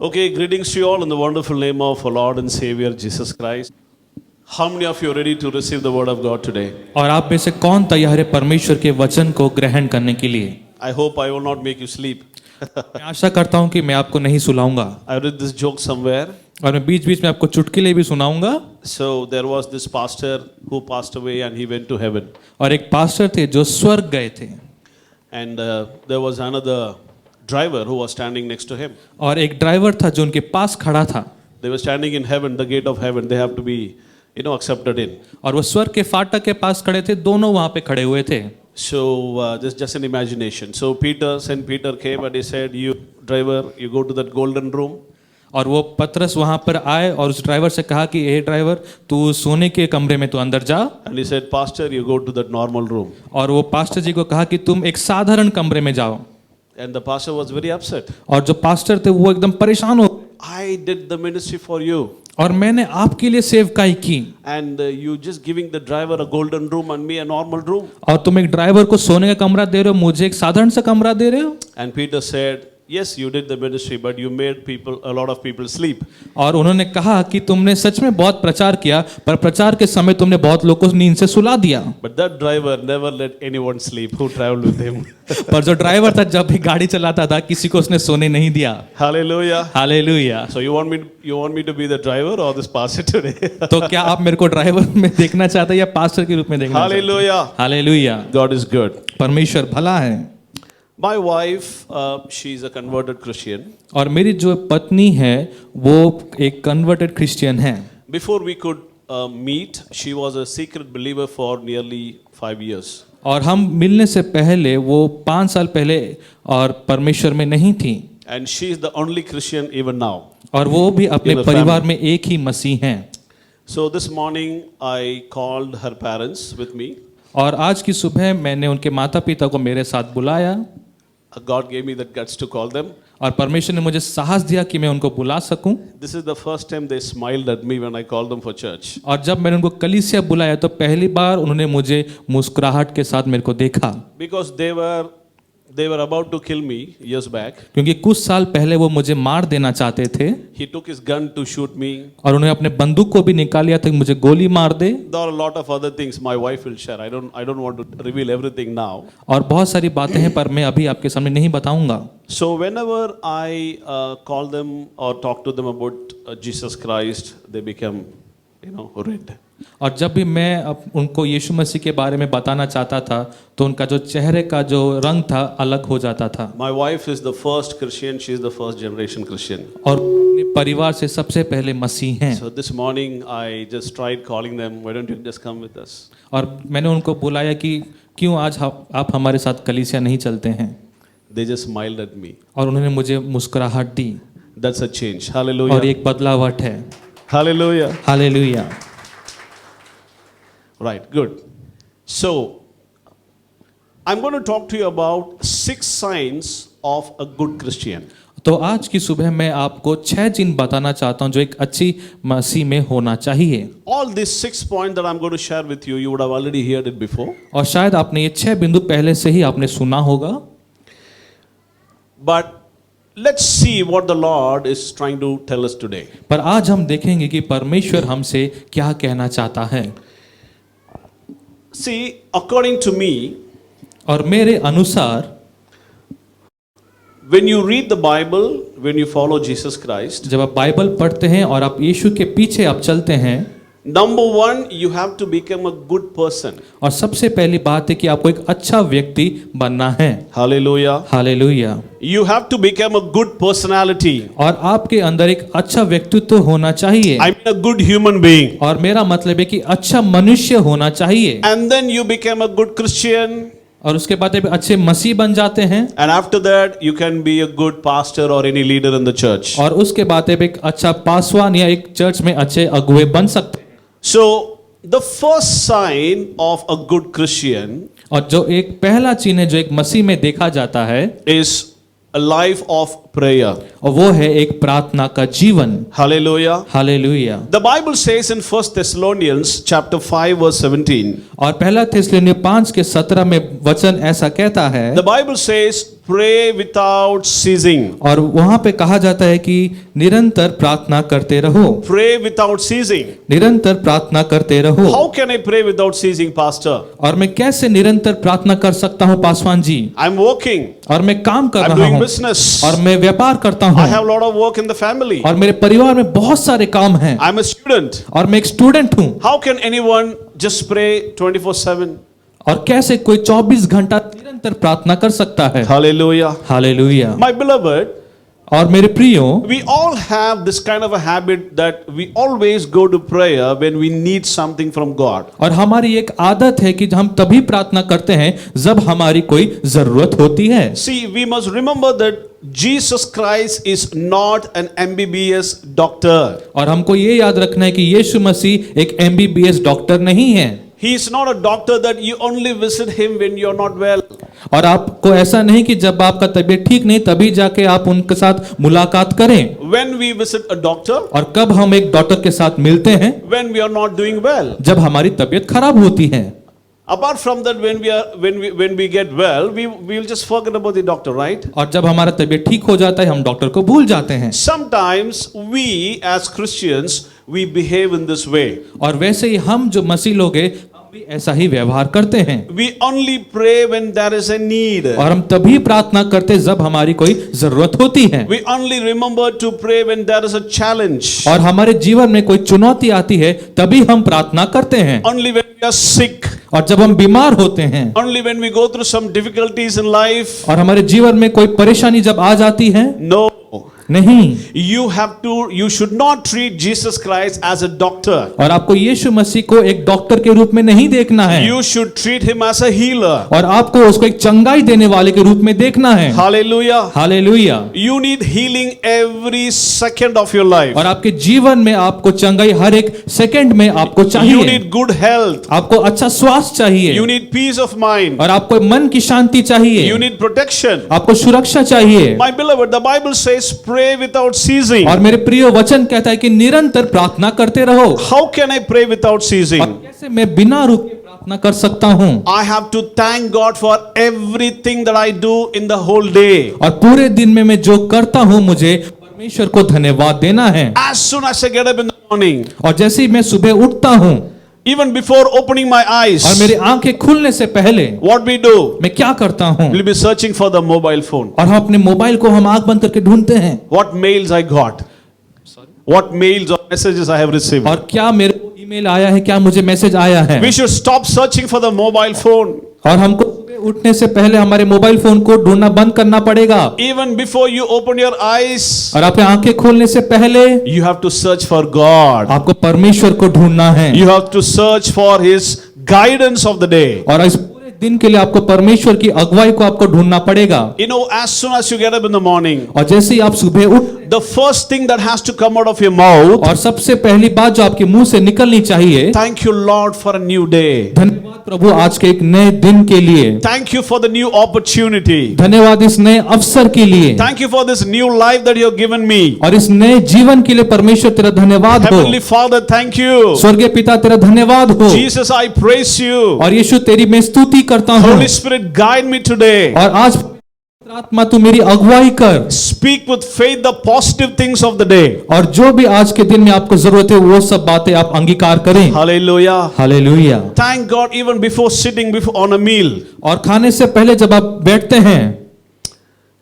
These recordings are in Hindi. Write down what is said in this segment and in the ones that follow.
Okay, greetings to you all in the wonderful name of our Lord and Savior Jesus Christ. How many of you are ready to receive the word of God today? और आप में से कौन तैयार है परमेश्वर के वचन को ग्रहण करने के लिए? I hope I will not make you sleep. मैं आशा करता हूं कि मैं आपको नहीं सुलाऊंगा I read this joke somewhere. और मैं बीच बीच में आपको चुटकुले भी सुनाऊंगा। So there was this pastor who passed away and he went to heaven. और एक पास्टर थे जो स्वर्ग गए थे And there was another driver who was standing next to him. और एक ड्राइवर था जो उनके पास खड़ा था। They were standing in heaven, the gate of heaven. They have to be, accepted in. और वो स्वर्ग के फाटक के पास खड़े थे, दोनों वहां पे खड़े हुए थे। So this is just an imagination. So Saint Peter came and he said, "You driver, you go to that golden room." और वो पतरस वहां पर आए और उस ड्राइवर से कहा कि हे ड्राइवर, तू सोने के कमरे में तू अंदर जा। And he said, "Pastor, you go to that normal room." और वो पास्टर जी को कहा कि तुम एक साधारण कमरे में जाओ। And the pastor was very upset. और जो पास्टर थे वो एकदम परेशान हो, I did the ministry for you. और मैंने आपके लिए सेवकाई की And you just giving the driver a golden room and me a normal room. और तुम एक ड्राइवर को सोने का कमरा दे रहे हो, मुझे एक साधारण सा कमरा दे रहे हो। And Peter said, "Yes, you did the ministry, but you made a lot of people sleep." और उन्होंने कहा कि तुमने सच में बहुत प्रचार किया, पर प्रचार के समय तुमने बहुत लोगों को नींद से सुला दिया। But that driver never let anyone sleep who traveled with him. पर जो ड्राइवर था जब भी गाड़ी चलाता था किसी को उसने सोने नहीं दिया। Hallelujah. Hallelujah. So you want me to be the driver or this pastor today? तो क्या आप मेरे को ड्राइवर में देखना चाहते हैं या पास्टर के रूप में देखना चाहते हैं? Hallelujah. Hallelujah. God is good. परमेश्वर भला है। My wife, she is a converted Christian. और मेरी जो पत्नी है वो एक कन्वर्टेड क्रिश्चियन है। Before we could meet, she was a secret believer for nearly 5 years. और हम मिलने से पहले वो 5 साल पहले और परमेश्वर में नहीं थी। And she is the only Christian even now. और वो भी अपने In the परिवार family. में एक ही मसीह हैं। So this morning I called her parents with me. और आज की सुबह मैंने उनके माता पिता को मेरे साथ बुलाया God gave me that guts to call them. और परमेश्वर ने मुझे साहस दिया कि मैं उनको बुला सकूं। This is the first time they smiled at me when I called them for church. और जब मैंने उनको कलीसिया बुलाया तो पहली बार उन्होंने मुझे मुस्कुराहट के साथ मेरे को देखा। Because they were about to kill me years back. क्योंकि कुछ साल पहले वो मुझे मार देना चाहते थे He took his gun to shoot me. और उन्हें अपने बंदूक को भी निकाल लिया था कि मुझे गोली मार दे। There are a lot of other things my wife will share. I don't want to reveal everything now. और बहुत सारी बातें हैं पर मैं अभी आपके सामने नहीं बताऊंगा। So whenever I call them or talk to them about Jesus Christ, they become, red. और जब भी मैं उनको यीशु मसीह के बारे में बताना चाहता था तो उनका जो चेहरे का जो रंग था अलग हो जाता था। My wife is the first Christian. She is the first generation Christian. और अपने परिवार से सबसे पहले मसीह हैं। So this morning I just tried calling them. Why don't you just come with us? और मैंने उनको बुलाया कि क्यों आज आप हमारे साथ कलीसिया नहीं चलते हैं। They just smiled at me. और उन्होंने मुझे मुस्कुराहट दी। That's a change. Hallelujah. और एक बदलावट है। Hallelujah. Hallelujah. Right, good. So, I'm going to talk to you about 6 signs of a good Christian. तो आज की सुबह मैं आपको 6 चिन्ह बताना चाहता हूं जो एक अच्छी मसीह में होना चाहिए। All these 6 points that I'm going to share with you, you would have already heard it before. और शायद आपने ये 6 बिंदु पहले से ही आपने सुना होगा। But let's see what the Lord is trying to tell us today. पर आज हम देखेंगे कि परमेश्वर हमसे क्या कहना चाहता है। See, according to me, और मेरे अनुसार when you read the Bible, when you follow Jesus Christ, जब आप बाइबल पढ़ते हैं और आप यीशु के पीछे आप चलते हैं, number 1, you have to become a good person. और सबसे पहली बात है कि आपको एक अच्छा व्यक्ति बनना है। Hallelujah. Hallelujah. You have to become a good personality. और आपके अंदर एक अच्छा व्यक्तित्व होना चाहिए। I mean a good human being. और मेरा मतलब है कि अच्छा मनुष्य होना चाहिए। And then you become a good Christian. और उसके बाद आप अच्छे मसीह बन जाते हैं। And after that, you can be a good pastor or any leader in the church. और उसके बाद आप एक अच्छा पासवान या एक चर्च में अच्छे अगुवे बन सकते हैं। So, the first sign of a good Christian और जो एक पहला चिन्ह है जो एक मसीह में देखा जाता है is a life of prayer. और वो है एक प्रार्थना का जीवन। Hallelujah. Hallelujah. The Bible says in 1 Thessalonians chapter 5 verse 17. और पहला थिस्सलुनीय 5 के 17 में वचन ऐसा कहता है। The Bible says pray without ceasing. और वहां पे कहा जाता है कि निरंतर प्रार्थना करते रहो, Pray without ceasing. निरंतर प्रार्थना करते रहो। How can I pray without ceasing, Pastor? और मैं कैसे निरंतर प्रार्थना कर सकता हूँ पासवान जी? I'm working. और मैं काम कर I'm रहा doing हूँ business. और मैं व्यापार करता I हूँ have a lot of work in the family. और मेरे परिवार में बहुत सारे काम हैं I'm a student. और मैं एक स्टूडेंट हूँ। How can anyone just pray 24/7? और कैसे कोई 24 घंटा निरंतर प्रार्थना कर सकता है? Hallelujah. हालेलुया। My beloved, और मेरे प्रियो, we all have this kind of a habit that we always go to prayer when we need something from God. और हमारी एक आदत है कि हम तभी प्रार्थना करते हैं जब हमारी कोई जरूरत होती है। See, we must remember that Jesus Christ is not an MBBS doctor. और हमको ये याद रखना है कि यीशु मसीह एक MBBS डॉक्टर नहीं है। He is not a doctor that you only visit him when you are not well. और आपको ऐसा नहीं कि जब आपका तबीयत ठीक नहीं तभी जाके आप उनके साथ मुलाकात करें। When we visit a doctor, और कब हम एक डॉक्टर के साथ मिलते हैं? when we are not doing well. जब हमारी तबीयत खराब होती है। Apart from that, when we get well, we will just forget about the doctor, right? और जब हमारा तबीयत ठीक हो जाता है हम डॉक्टर को भूल जाते हैं। Sometimes we as Christians we behave in this way. और वैसे ही हम जो मसीह लोग हैं हम भी ऐसा ही व्यवहार करते हैं। We only pray when there is a need. और हम तभी प्रार्थना करते जब हमारी कोई जरूरत होती है। We only remember to pray when there is a challenge. और हमारे जीवन में कोई चुनौती आती है तभी हम प्रार्थना करते हैं। Only when we are sick. और जब हम बीमार होते हैं Only when we go through some difficulties in life. और हमारे जीवन में कोई परेशानी जब आ जाती है, No. नहीं, You should not treat Jesus Christ as a doctor. और आपको यीशु मसीह को एक डॉक्टर के रूप में नहीं देखना है। You should treat him as a healer. और आपको उसको एक चंगाई देने वाले के रूप में देखना है। Hallelujah. Hallelujah. You need healing every second of your life. और आपके जीवन में आपको चंगाई हर एक सेकंड में आपको You चाहिए। need good health. आपको अच्छा स्वास्थ्य चाहिए You need peace of mind. और आपको मन की शांति चाहिए। You need protection. आपको सुरक्षा चाहिए। My beloved, the Bible says pray without ceasing. और मेरे प्रिय वचन कहता है कि निरंतर प्रार्थना करते रहो। How can I pray without ceasing? और कैसे मैं बिना रुके प्रार्थना कर सकता हूँ? I have to thank God for everything that I do in the whole day. और पूरे दिन में मैं जो करता हूँ मुझे परमेश्वर को धन्यवाद देना है। As soon as I get up in the morning, और जैसे ही मैं सुबह उठता हूँ even before opening my eyes, और मेरी आंखें खुलने से पहले what we do? मैं क्या करता हूँ? We'll be searching for the mobile phone. और हम अपने मोबाइल को हम आंख बंद करके ढूंढते हैं। What mails I got? What mails or messages I have received? और क्या मेरे को ईमेल आया है, क्या मुझे मैसेज आया है? We should stop searching for the mobile phone. और हमको सुबह उठने से पहले हमारे मोबाइल फोन को ढूंढना बंद करना पड़ेगा। Even before you open your eyes, और आपकी आंखें खोलने से पहले you have to search for God. आपको परमेश्वर को ढूंढना है। You have to search for His guidance of the day. और इस पूरे दिन के लिए आपको परमेश्वर की अगुवाई को आपको ढूंढना पड़ेगा। You know, as soon as you get up in the morning, और जैसे ही आप सुबह उठ, the first thing that has to come out of your mouth, और सबसे पहली बात जो आपके मुंह से निकलनी चाहिए, thank you Lord for a new day. धन्यवाद प्रभु आज के एक नए दिन के लिए, Thank you for the new opportunity. धन्यवाद इस नए अवसर के लिए, Thank you for this new life that you have given me. और इस नए जीवन के लिए परमेश्वर तेरा धन्यवाद हो। Heavenly Father, thank you. स्वर्गीय पिता तेरा धन्यवाद हो। Jesus, I praise you. और यीशु तेरी मैं स्तुति करता हूँ। Holy Spirit, guide me today. और आज आत्मा तू मेरी अगुवाई कर। Speak with faith the positive things of the day. और जो भी आज के दिन में आपको जरूरत है वो सब बातें आप अंगीकार करें। Hallelujah. Hallelujah. Thank God even before sitting on a meal. और खाने से पहले जब आप बैठते हैं,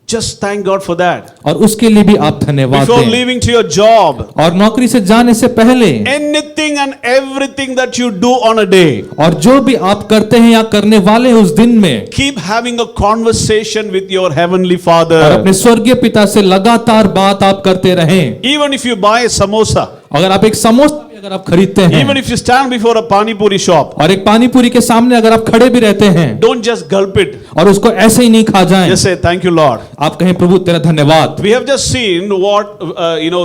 Just thank God for that. और उसके लिए भी आप धन्यवाद Before दें। leaving to your job, और नौकरी से जाने से पहले, anything and everything that you do on a day, और जो भी आप करते हैं या करने वाले हैं उस दिन में, keep having a conversation with your Heavenly और Father. अपने स्वर्गीय पिता से लगातार बात आप करते रहें। Even if you buy a samosa, अगर आप एक समोसा भी अगर आप खरीदते even हैं, if you stand before a pani puri shop, और एक पानी पूरी के सामने अगर आप खड़े भी रहते हैं, don't just gulp it. और उसको ऐसे ही नहीं खा जाएं, Just say thank you Lord. आप कहें प्रभु तेरा धन्यवाद। We have just seen what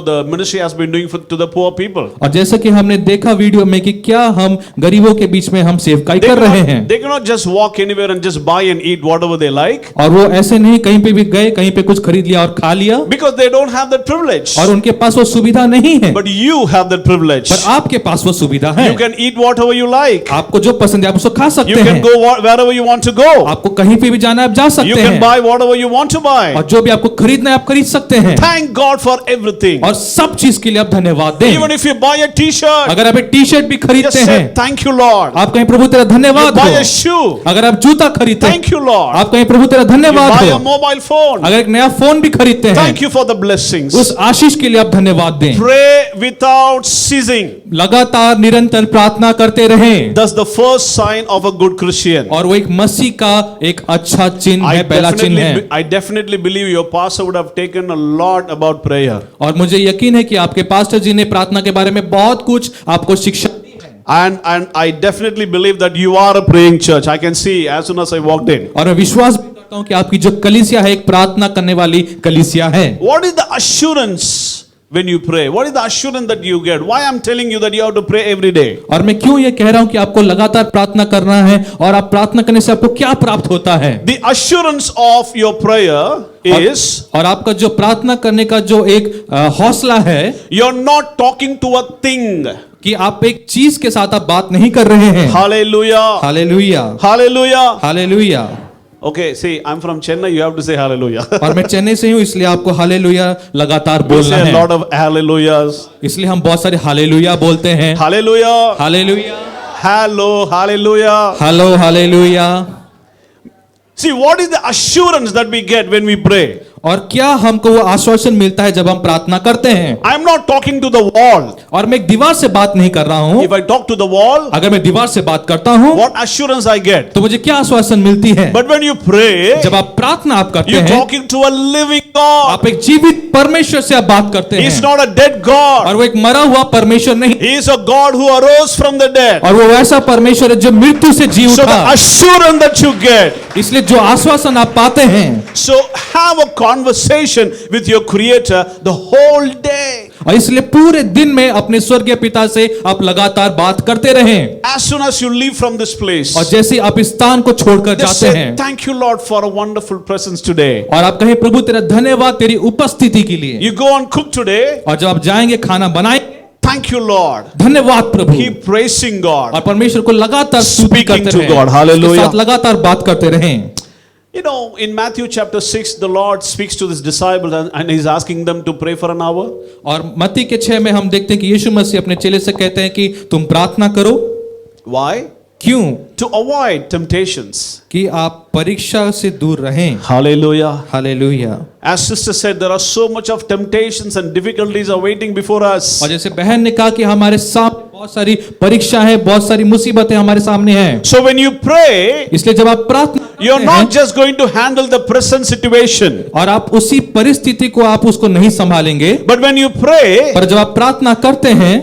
the ministry has been doing to the poor people. और जैसा कि हमने देखा वीडियो में कि क्या हम गरीबों के बीच में हम सेवकाई कर रहे हैं, They cannot just walk anywhere and just buy and eat whatever they like, और वो ऐसे नहीं कहीं पे भी गए, कहीं पे कुछ खरीद लिया और खा लिया, because they don't have that privilege. और उनके पास वो सुविधा नहीं है। But you have that privilege. पर आपके पास वो सुविधा है। You can eat whatever you like. आपको जो पसंद है आप उसको खा सकते You can हैं। go wherever you want to go. आपको कहीं पे भी जाना है आप जा You सकते can हैं, buy whatever you want to buy. और जो भी आपको खरीदना है आप खरीद सकते हैं। Thank God for everything. और सब चीज के लिए आप धन्यवाद दें। Even if you buy a t-shirt, अगर आप एक टी शर्ट भी just खरीदते say हैं, thank you Lord. आप कहीं प्रभु तेरा You धन्यवाद buy a हो। shoe, अगर आप जूता खरीदते हैं, thank you Lord. आप कहीं प्रभु तेरा You धन्यवाद buy a हो। mobile phone, अगर एक नया फोन भी खरीदते हैं, thank you for the blessings. उस आशीष के लिए आप धन्यवाद दें। Pray without ceasing. लगातार निरंतर प्रार्थना करते रहें, That's the first sign of a good Christian. और वो एक मसीह का एक अच्छा चिन्ह है, पहला चिन्ह है। I definitely believe your pastor would have taken a lot about prayer. और मुझे यकीन है कि आपके पास्टर जी ने प्रार्थना के बारे में बहुत कुछ आपको शिक्षा दी है। And I definitely believe that you are a praying church. I can see as soon as I walked in. और मैं विश्वास भी करता हूं कि आपकी जो कलीसिया है एक प्रार्थना करने वाली कलीसिया है। What is the assurance when you pray? What is the assurance that you get? Why I'm telling you that you have to pray every day? और मैं क्यों ये कह रहा हूं कि आपको लगातार प्रार्थना करना है, और आप प्रार्थना करने से आपको क्या प्राप्त होता है? The assurance of your prayer is और आपका जो प्रार्थना करने का जो एक हौसला है you're not talking to a thing. कि आप एक चीज के साथ आप बात नहीं कर रहे हैं। Hallelujah. Hallelujah, Hallelujah. Hallelujah. Okay, see, I'm from Chennai. You have to say hallelujah. और मैं चेन्नई से हूँ, इसलिए आपको हालेलुया लगातार We बोलना say a है। lot of hallelujahs. इसलिए हम बहुत सारे हालेलुया बोलते हैं। Hallelujah. Hallelujah, Hello. Hallelujah. Hello, hallelujah. See, what is the assurance that we get when we pray? और क्या हमको वो आश्वासन मिलता है जब हम प्रार्थना करते हैं? I'm not talking to the wall. और मैं एक दीवार से बात नहीं कर रहा हूँ। If I talk to the wall, अगर मैं दीवार से बात करता हूँ what assurance I get? तो मुझे क्या आश्वासन मिलती है? But when you pray, जब आप प्रार्थना आप करते you're हैं, talking to a living God. आप एक जीवित परमेश्वर से आप बात करते He's हैं, not a dead God. और वो एक मरा हुआ परमेश्वर नहीं, He is a God who arose from the dead. और वो ऐसा परमेश्वर है जो मृत्यु से जी So the उठा। assurance that you get, इसलिए जो आश्वासन आप पाते हैं, so have a conversation with your Creator the whole day. और इसलिए पूरे दिन में अपने स्वर्गीय पिता से आप लगातार बात करते रहें। As soon as you leave from this place, और जैसे ही आप इस स्थान को छोड़कर just जाते say, हैं, thank you Lord for a wonderful presence today. और आप कहें प्रभु तेरा धन्यवाद तेरी उपस्थिति के लिए। You go and cook today, और जब आप जाएंगे खाना बनाएंगे, thank you Lord. धन्यवाद प्रभु। Keep praising और God. परमेश्वर को लगातार स्तुति Speaking करते to रहें, God. Hallelujah. उसके साथ लगातार बात करते रहें। You know, in Matthew chapter 6, the Lord speaks to his disciples and he's asking them to pray for an hour. और मत्ती के 6 में हम देखते हैं कि यीशु मसीह अपने चेले से कहते हैं कि तुम प्रार्थना करो। Why? क्यों? To avoid temptations. कि आप परीक्षा से दूर रहें। Hallelujah. Hallelujah. As sister said, there are so much of temptations and difficulties are waiting before us. और जैसे बहन ने कहा कि हमारे सामने बहुत सारी परीक्षा है, बहुत सारी मुसीबतें हमारे सामने हैं। So when you pray, इसलिए जब आप प्रार्थना you're करते हैं, not just going to handle the present situation. और आप उसी परिस्थिति को आप उसको नहीं संभालेंगे, But when you pray, पर जब आप प्रार्थना करते हैं,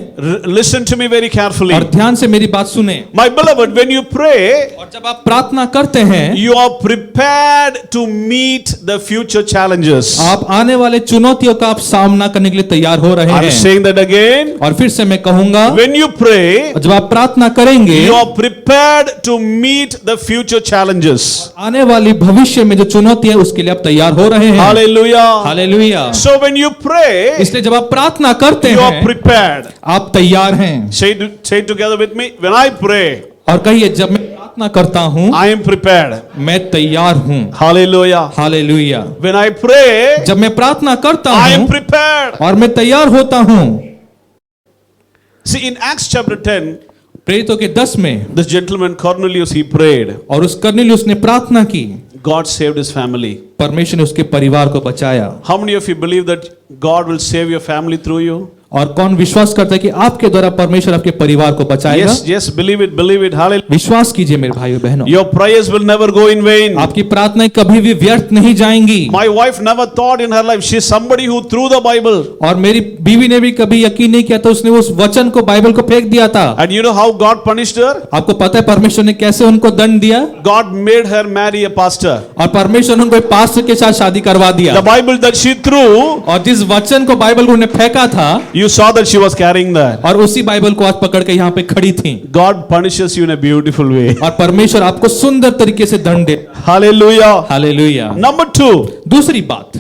listen to me very carefully. और ध्यान से मेरी बात सुने, My beloved, when you pray, और जब आप प्रार्थना करते हैं, you are prepared to meet the future challenges. आप आने वाले चुनौतियों का आप सामना करने के लिए तैयार हो रहे I'm हैं। saying that again. और फिर से मैं कहूंगा, When you pray, जब आप प्रार्थना करेंगे, you are prepared to meet the future challenges. आने वाली भविष्य में जो चुनौती है उसके लिए आप तैयार हो रहे हैं। Hallelujah. Hallelujah. So when you pray, इसलिए जब आप प्रार्थना करते you are हैं, prepared. आप तैयार हैं। Say it together with me. When I pray, और कहिए, जब मैं प्रार्थना करता हूं, I am prepared. मैं तैयार हूं। Hallelujah. Hallelujah. When I pray, जब मैं प्रार्थना करता I am हूं prepared. और मैं तैयार होता हूं। See, in Acts chapter 10, प्रेरितों के 10 में this gentleman Cornelius, he prayed. और उस कर्नेलियुस ने प्रार्थना की, God saved his family. परमेश्वर ने उसके परिवार को बचाया। How many of you believe that God will save your family through you? और कौन विश्वास करता है कि आपके द्वारा परमेश्वर आपके परिवार को बचाएगा? Yes, believe it, believe it. Hallelujah. विश्वास कीजिए मेरे भाइयों बहनों, Your prayers will never go in vain. आपकी प्रार्थनाएं कभी भी व्यर्थ नहीं जाएंगी। My wife never thought in her life, she's somebody who threw the Bible. और मेरी बीवी ने भी कभी यकीन नहीं किया था, उसने उस वचन को, बाइबल को फेंक दिया था। And you know how God punished her? आपको पता है परमेश्वर ने कैसे उनको दंड दिया? God made her marry a pastor. और परमेश्वर ने उनको एक पास्टर के साथ शादी करवा दिया। The Bible that she threw, और जिस वचन को बाइबल को उन्हें फेंका था, you saw that she was carrying that. और उसी बाइबल को आज पकड़ के यहाँ पे खड़ी थी। God punishes you in a beautiful way. और परमेश्वर आपको सुंदर तरीके से दंड दे। Hallelujah. हालेलुया। Number 2, दूसरी बात,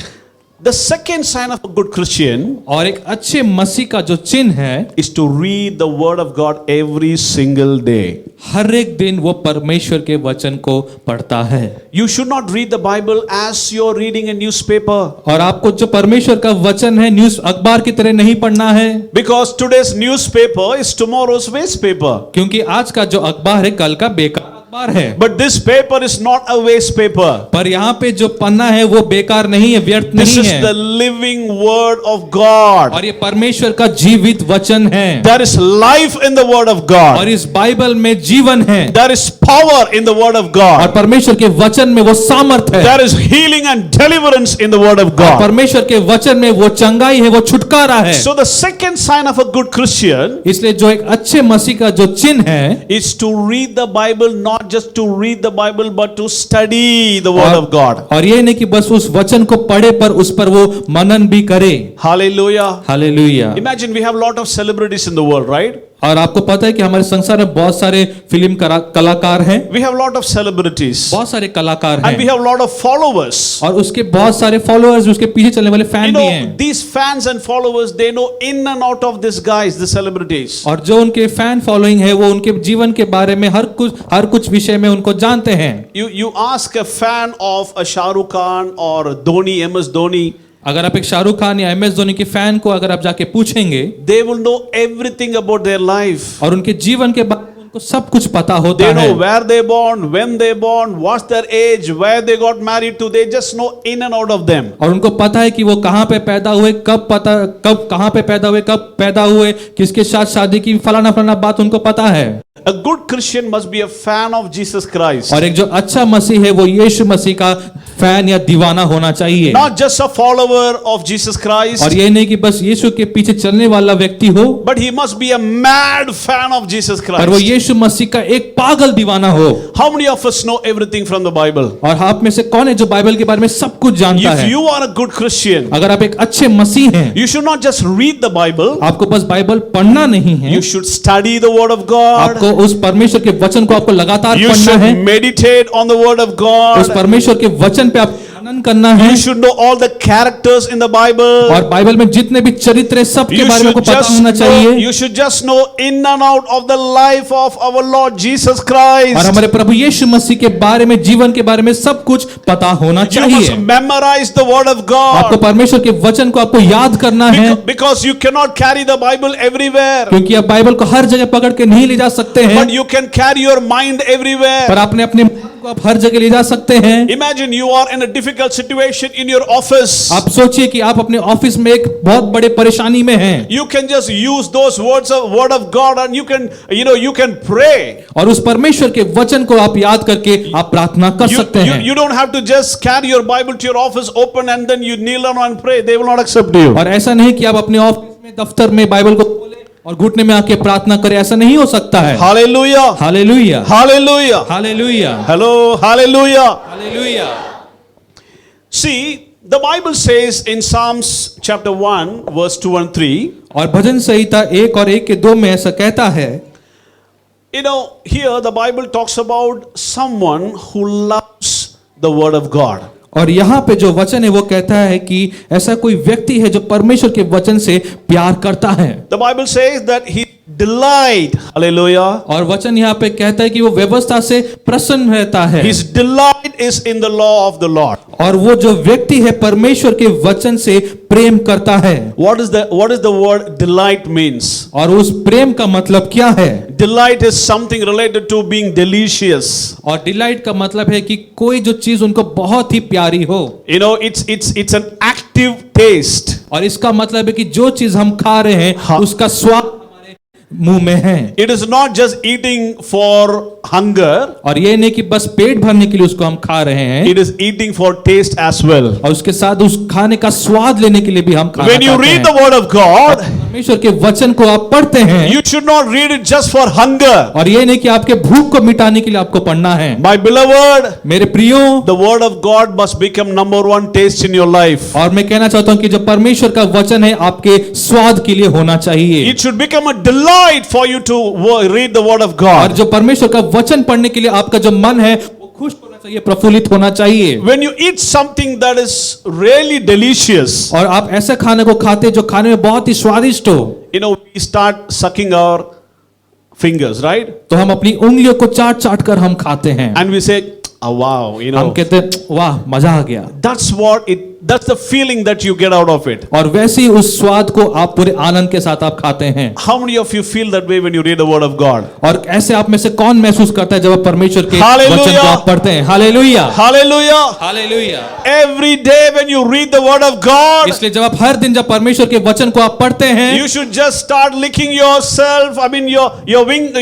The second sign of a good Christian और एक अच्छे मसीह का जो चिन्ह है, is to read the word of God every single day. हर एक दिन वो परमेश्वर के वचन को पढ़ता है। You should not read the Bible as you're reading a newspaper. और आपको जो परमेश्वर का वचन है न्यूज़ अखबार की तरह नहीं पढ़ना है, Because today's newspaper is tomorrow's waste paper. क्योंकि आज का जो अखबार है कल का बेकार अखबार है। But this paper is not a waste paper. पर यहाँ पे जो पन्ना है वो बेकार नहीं है, व्यर्थ This नहीं is है, the living word of God. और ये परमेश्वर का जीवित वचन है। There is life in the word of God. और इस बाइबल में जीवन है, There is power in the word of और God. परमेश्वर के वचन में वो सामर्थ है, There is healing and deliverance in the word of और God. परमेश्वर के वचन में वो चंगाई है, वो छुटकारा है। So the second sign of a good Christian इसलिए जो एक अच्छे मसीह का जो चिन्ह है, is to read the Bible, not just to read the Bible, but to study the word of God. और ये नहीं कि बस उस वचन को पढ़े पर उस पर वो मनन भी करे। Hallelujah. Hallelujah. Imagine we have a lot of celebrities in the world, right? और आपको पता है कि हमारे संसार में बहुत सारे फिल्म कलाकार हैं, We have a lot of celebrities. बहुत सारे कलाकार And we हैं, have a lot of followers. और उसके बहुत सारे फॉलोअर्स, उसके पीछे चलने वाले You फैन भी know, हैं। these fans and followers, they know in and out of these guys, the celebrities. और जो उनके फैन फॉलोइंग है वो उनके जीवन के बारे में हर कुछ विषय में उनको जानते हैं। You ask a fan of a Shah Rukh Khan or Dhoni, MS Dhoni, अगर आप एक शाहरुख खान या एमएस धोनी के फैन को अगर आप जाके पूछेंगे, they will know everything about their life. और उनके जीवन के बारे में उनको सब कुछ पता होता They है, know where they born, when they born, what's their age, where they got married to. They just know in and out of them. और उनको पता है कि वो कहाँ पे पैदा हुए, कब कहाँ पे पैदा हुए, कब पैदा हुए, किसके साथ शादी की, फलाना फलाना बात उनको पता है। A good Christian must be a fan of Jesus Christ. और एक जो अच्छा मसीह है वो यीशु मसीह का फैन या दीवाना होना चाहिए, Not just a follower of Jesus Christ, और ये नहीं कि बस यीशु के पीछे चलने वाला व्यक्ति हो, but he must be a mad fan of Jesus पर वो Christ. यीशु मसीह का एक पागल दीवाना हो। How many of us know everything from the Bible? और आप में से कौन है जो बाइबल के बारे में सब कुछ जानता If है? you are a good Christian, अगर आप एक अच्छे मसीह हैं, you should not just read the Bible, आपको बस बाइबल पढ़ना नहीं है, you should study the Word of God. आपको उस परमेश्वर के वचन को आपको लगातार You पढ़ना है, should meditate on the Word of उस God. परमेश्वर के वचन पे आप मनन करना है, You should know all the characters in the Bible. और बाइबल में जितने भी चरित्र है सब के You बारे में आपको should पता होना चाहिए। you should just know in and out of the life of our Lord Jesus और Christ. हमारे प्रभु यीशु मसीह के बारे में, जीवन के बारे में सब कुछ पता होना You चाहिए। must memorize the Word of आपको God. परमेश्वर के वचन को आपको याद करना है, Because you cannot carry the Bible everywhere. क्योंकि आप बाइबल को हर जगह पकड़ के नहीं ले जा सकते हैं, But you can carry your mind everywhere. पर आपने अपने मन को आप हर जगह ले जा सकते हैं। Imagine you are in a difficult situation in your office. आप सोचिए कि आप अपने ऑफिस में एक बहुत बड़े परेशानी में हैं, You can just use those word of God and you can pray. और उस परमेश्वर के वचन को आप याद करके आप प्रार्थना कर सकते हैं। You don't have to just carry your Bible to your office open and then you kneel down and pray. They will not accept you. और ऐसा नहीं कि आप अपने ऑफिस में, दफ्तर में बाइबल को खोलें और घुटने में आके प्रार्थना करें, ऐसा नहीं हो सकता है। Hallelujah. Hallelujah, Hallelujah. Hallelujah, Hello. Hallelujah. Hallelujah. See, the Bible says in Psalms chapter 1 verse 2 and 3, और भजन संहिता 1 और 1 के 2 में ऐसा कहता है, here the Bible talks about someone who loves the word of God. और यहाँ पे जो वचन है वो कहता है कि ऐसा कोई व्यक्ति है जो परमेश्वर के वचन से प्यार करता है। The Bible says that he delight. Hallelujah. और वचन यहाँ पे कहता है कि वो व्यवस्था से प्रसन्न रहता है, His delight is in the law of the Lord. और वो जो व्यक्ति है परमेश्वर के वचन से प्रेम करता है। What is the word delight means? और उस प्रेम का मतलब क्या है? Delight is something related to being delicious. और डिलाइट का मतलब है कि कोई जो चीज उनको बहुत ही प्यारी हो। It's an active taste. और इसका मतलब है कि जो चीज हम खा रहे हैं हाँ। उसका स्वाद हमारे मुंह में है। It is not just eating for hunger. और ये नहीं कि बस पेट भरने के लिए उसको हम खा रहे हैं, It is eating for taste as well. और उसके साथ उस खाने का स्वाद लेने के लिए भी हम खाना When you खाते read हैं। the word of God, परमेश्वर के वचन को आप पढ़ते हैं, you should not read it just for hunger. और ये नहीं कि आपके भूख को मिटाने के लिए आपको पढ़ना है। My beloved, मेरे प्रियो, the word of God must become number one taste in your life. और मैं कहना चाहता हूं कि जो परमेश्वर का वचन है आपके स्वाद के लिए होना चाहिए, It should become a delight for you to read the word of और God. जो परमेश्वर का वचन पढ़ने के लिए आपका जो मन है वो खुश होना चाहिए, प्रफुल्लित होना चाहिए। When you eat something that is really delicious, और आप ऐसे खाने को खाते जो खाने में बहुत ही स्वादिष्ट हो, we start sucking our fingers, right? तो हम अपनी उंगलियों को चाट चाट कर हम खाते हैं। And we say, oh, wow, हम कहते हैं वाह मजा आ गया। that's the feeling that you get out of it. और वैसे ही उस स्वाद को आप पूरे आनंद के साथ आप खाते हैं। How many of you feel that way when you read the word of God? और ऐसे आप में से कौन महसूस करता है जब आप परमेश्वर के Hallelujah! वचन को आप पढ़ते हैं? Hallelujah, Hallelujah! Hallelujah. Every day when you read the word of God, इसलिए जब आप हर दिन जब परमेश्वर के वचन को आप पढ़ते हैं, you should just start licking yourself,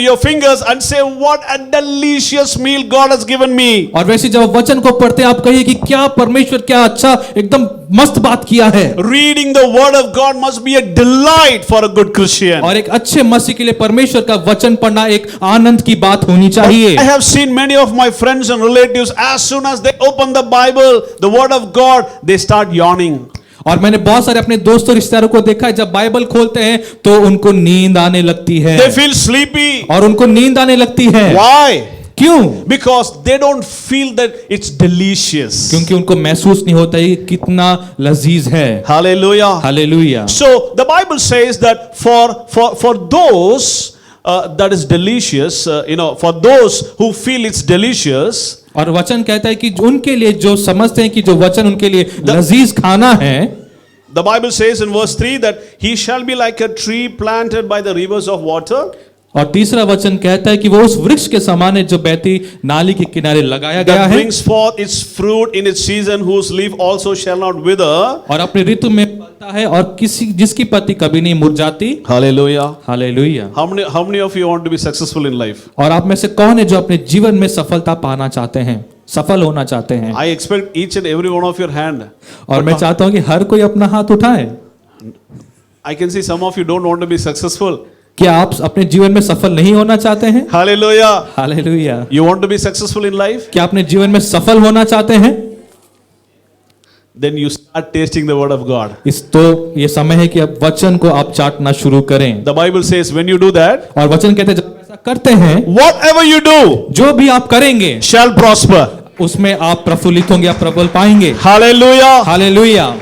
your fingers, and say, what a delicious meal God has given me. और वैसे जब आप वचन को पढ़ते हैं आप कहिए कि क्या परमेश्वर क्या अच्छा एकदम मस्त बात किया है। Reading the word of God must be a delight for a good Christian. और एक अच्छे मसीह के लिए परमेश्वर का वचन पढ़ना एक आनंद की बात होनी चाहिए। I have seen many of my friends and relatives, as soon as they open the Bible, the word of God, they start yawning. और मैंने बहुत सारे अपने दोस्तों रिश्तेदारों को देखा है, जब बाइबल खोलते हैं तो उनको नींद आने लगती है। They feel sleepy. और उनको नींद आने लगती है। Why? क्यों? Because they don't feel that it's delicious. क्योंकि उनको महसूस नहीं होता ये कितना लजीज है। Hallelujah. Hallelujah. So the Bible says that for those that is delicious, for those who feel it's delicious. और वचन कहता है कि उनके लिए जो समझते हैं कि जो वचन उनके लिए लजीज खाना है, The Bible says in verse 3 that he shall be like a tree planted by the rivers of water. और तीसरा वचन कहता है कि वो उस वृक्ष के समान है जो बहती नाली के किनारे लगाया गया That है, brings forth its fruit in its season, whose leaf also shall not wither. और अपने ऋतु में फलता है और जिसकी पत्ती कभी नहीं मुरझाती। Hallelujah. Hallelujah. How many of you want to be successful in life? और आप में से कौन है जो अपने जीवन में सफलता पाना चाहते हैं, सफल होना चाहते हैं? I expect each and every one of your hand. और मैं चाहता हूं कि हर कोई अपना हाथ उठाए। I can see some of you don't want to be successful. क्या आप अपने जीवन में सफल नहीं होना चाहते हैं? Hallelujah. Hallelujah. You want to be successful in life? क्या अपने जीवन में सफल होना चाहते हैं? Then you start tasting the word of God. ये समय है कि अब वचन को आप चाटना शुरू करें। The Bible says when you do that, और वचन कहते हैं जब आप ऐसा करते हैं, whatever you do जो भी आप करेंगे shall prosper. उसमें आप प्रफुल्लित होंगे, आप प्रबल पाएंगे। Hallelujah. Hallelujah.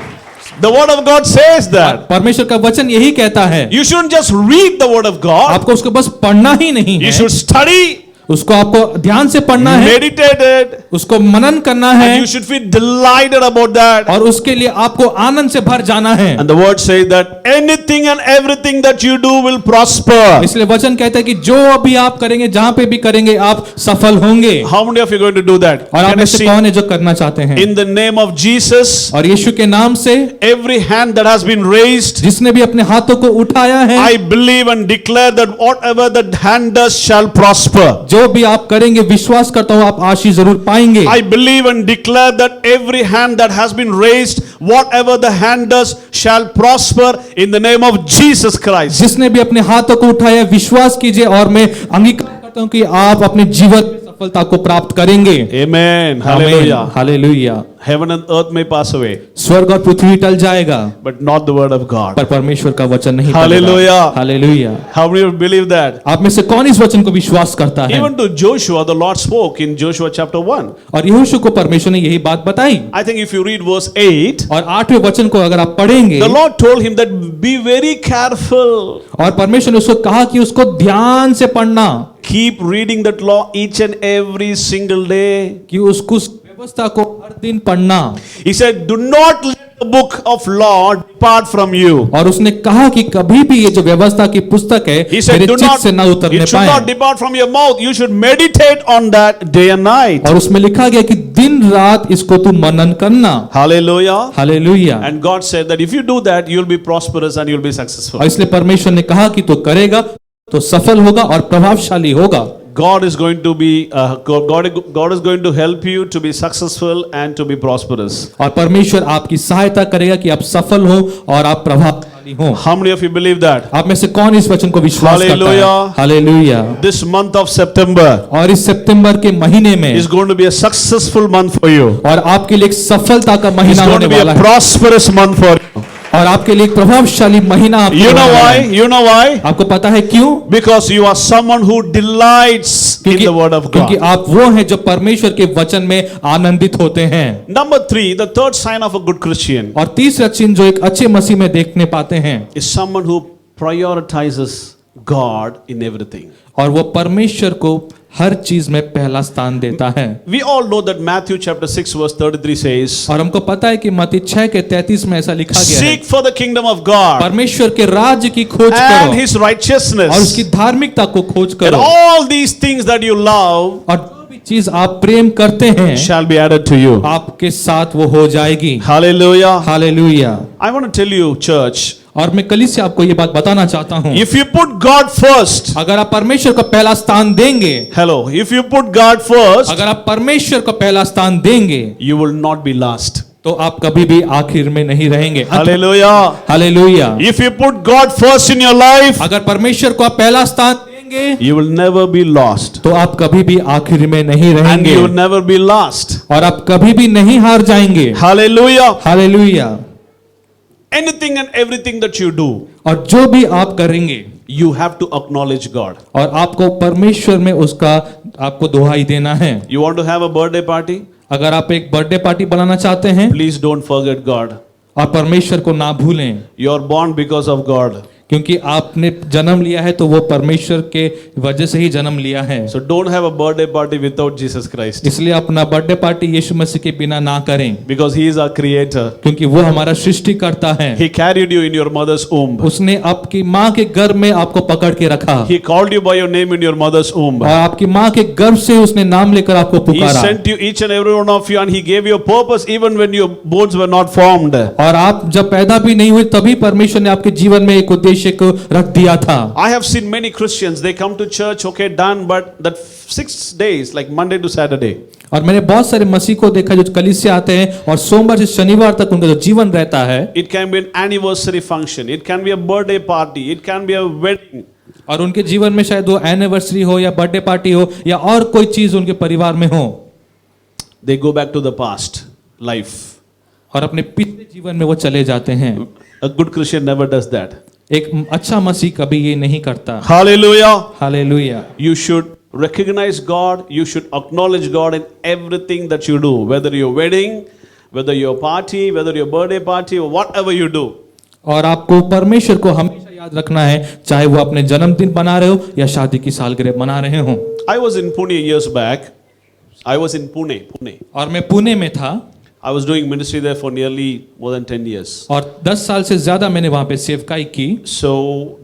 The word of God says that. परमेश्वर का वचन यही कहता है, You shouldn't just read the word of God. आपको उसको बस पढ़ना ही नहीं You है, should study, उसको आपको ध्यान से पढ़ना है, meditate it, उसको मनन करना है, and you should feel delighted about that. और उसके लिए आपको आनंद से भर जाना है। And the word says that anything and everything that you do will prosper. इसलिए वचन कहता है कि जो अभी आप करेंगे, जहां पे भी करेंगे, आप सफल होंगे। How many of you are going to do that? और आप Can I में से see? कौन है जो करना चाहते हैं? In the name of Jesus, और यीशु के नाम से every hand that has been raised, जिसने भी अपने हाथों को उठाया है, I believe and declare that whatever the hand does shall prosper. जो भी आप करेंगे विश्वास करता हूं आप आशीष जरूर पाएंगे। I believe and declare that every hand that has been raised, whatever the hand does shall prosper in the name of Jesus Christ. जिसने भी अपने हाथों को उठाया विश्वास कीजिए, और मैं अंगीकार करता हूं कि आप अपने जीवन में सफलता को प्राप्त करेंगे। Amen. Hallelujah. Hallelujah. Heaven and earth may pass away, स्वर्ग और पृथ्वी टल जाएगा, but not the word of God. पर परमेश्वर का वचन नहीं हालेलुया। टलेगा। Hallelujah. How many of you believe that? आप में से कौन इस वचन को विश्वास करता है? Even to Joshua, the Lord spoke in Joshua chapter 1. और यहोशू को परमेश्वर ने यही बात बताई। I think if you read verse 8, और 8वें वचन को अगर आप पढ़ेंगे, the Lord told him that be very careful. और परमेश्वर ने उसको कहा कि उसको ध्यान से पढ़ना, Keep reading that law each and every single day. कि उसको उस व्यवस्था को हर दिन पढ़ना। He said, do not let the book of law depart from you. और उसने कहा कि कभी भी ये जो व्यवस्था की पुस्तक है He said, मेरे do चित्त not, से ना उतरने it should not पाए। depart from your mouth. You should meditate on that day and night. और उसमें लिखा गया कि दिन रात इसको तू मनन करना। Hallelujah. Hallelujah. And God said that if you do that, you'll be prosperous and you'll be successful. और इसलिए परमेश्वर ने कहा कि तू करेगा तो सफल होगा और प्रभावशाली होगा। God is going to be God is going to help you to be successful and to be prosperous. और परमेश्वर आपकी सहायता करेगा कि आप सफल हो और आप प्रभावशाली हो। How many of you believe that? आप में से कौन इस वचन को विश्वास करता है? Hallelujah. Hallelujah. This month of September और इस सितंबर के महीने में is going to be a successful month for you. और आपके लिए एक सफलता का It's महीना going होने to be वाला a है, prosperous month for you. और आपके लिए एक प्रभावशाली महीना आपके You know होने वाला why? है। You know why? आपको पता है क्यों? Because you are someone who delights in the word of क्योंकि God. आप वो हैं जो परमेश्वर के वचन में आनंदित होते हैं। Number 3, the third sign of a good Christian और तीसरा चिन्ह जो एक अच्छे मसीह में देखने पाते हैं, is someone who prioritizes God in everything. और वो परमेश्वर को हर चीज में पहला स्थान देता है। We all know that Matthew chapter 6 verse 33 says, और हमको पता है कि मत्ती 6 के 33 में ऐसा लिखा गया है, Seek for the kingdom of God परमेश्वर के राज्य की खोज and करो His और righteousness, उसकी धार्मिकता को खोज and करो, all these things that you love और जो भी चीज आप प्रेम करते हैं shall be added to you. आपके साथ वो हो जाएगी। Hallelujah. Hallelujah. I want to tell you, church, और मैं कलीसिया से आपको ये बात बताना चाहता हूँ, if you put God first, अगर आप परमेश्वर को पहला स्थान देंगे, hello, if you put God first, अगर आप परमेश्वर को पहला स्थान देंगे, you will not be last. तो आप कभी भी आखिर में नहीं रहेंगे। Hallelujah. Hallelujah. If you put God first in your life, अगर परमेश्वर को आप पहला स्थान देंगे, you will never be lost. तो आप कभी भी आखिर में नहीं And रहेंगे you will never be last. और आप कभी भी नहीं हार जाएंगे। Hallelujah. Hallelujah. Anything and everything that you do, और जो भी आप करेंगे, you have to acknowledge God. और आपको परमेश्वर में उसका आपको दुहाई देना है। You want to have a birthday party? अगर आप एक बर्थडे पार्टी बनाना चाहते हैं, Please don't forget God. आप परमेश्वर को ना भूलें, You are born because of God. क्योंकि आपने जन्म लिया है तो वो परमेश्वर के वजह से ही जन्म लिया है। So don't have a birthday party without Jesus Christ. इसलिए अपना बर्थडे पार्टी यीशु मसीह के बिना ना करें, Because He is our creator. क्योंकि वो हमारा सृष्टिकर्ता है। He carried you in your mother's womb. उसने आपकी माँ के गर्भ में आपको पकड़ के रखा He called you by your name in your mother's womb. और आपकी माँ के गर्भ से उसने नाम लेकर आपको He पुकारा, sent you, each and every one of you, and He gave you a purpose even when your bones were not formed. और आप जब पैदा भी नहीं हुए तभी परमेश्वर ने आपके जीवन में एक उद्देश्य को रख दिया था। I have seen many Christians, they come to church, okay, done, but that 6 days, like Monday to Saturday, और मैंने बहुत सारे मसीह को देखा जो कलीसिया आते हैं और सोमवार से शनिवार तक उनका जो जीवन रहता है, it can be an anniversary function, it can be a birthday party, it can be a wedding, और उनके जीवन में शायद वो एनिवर्सरी हो या बर्थडे पार्टी हो या और कोई चीज उनके परिवार में हो, they go back to the past life. और अपने पिछले जीवन में वो चले जाते हैं। A good Christian never does that. एक अच्छा मसीह कभी ये नहीं करता। Hallelujah. Hallelujah. You should recognize God, you should acknowledge God in everything that you do, whether your wedding, whether your party, whether your birthday party, or whatever you do. और आपको परमेश्वर को हमेशा याद रखना है, चाहे वो अपने जन्मदिन मना रहे हो या शादी की सालगिरह मना रहे हो। I was in Pune years back. I was in Pune. और मैं पुणे में था I was doing ministry there for nearly more than 10 years. और 10 साल से ज्यादा मैंने वहां पे सेवकाई की। So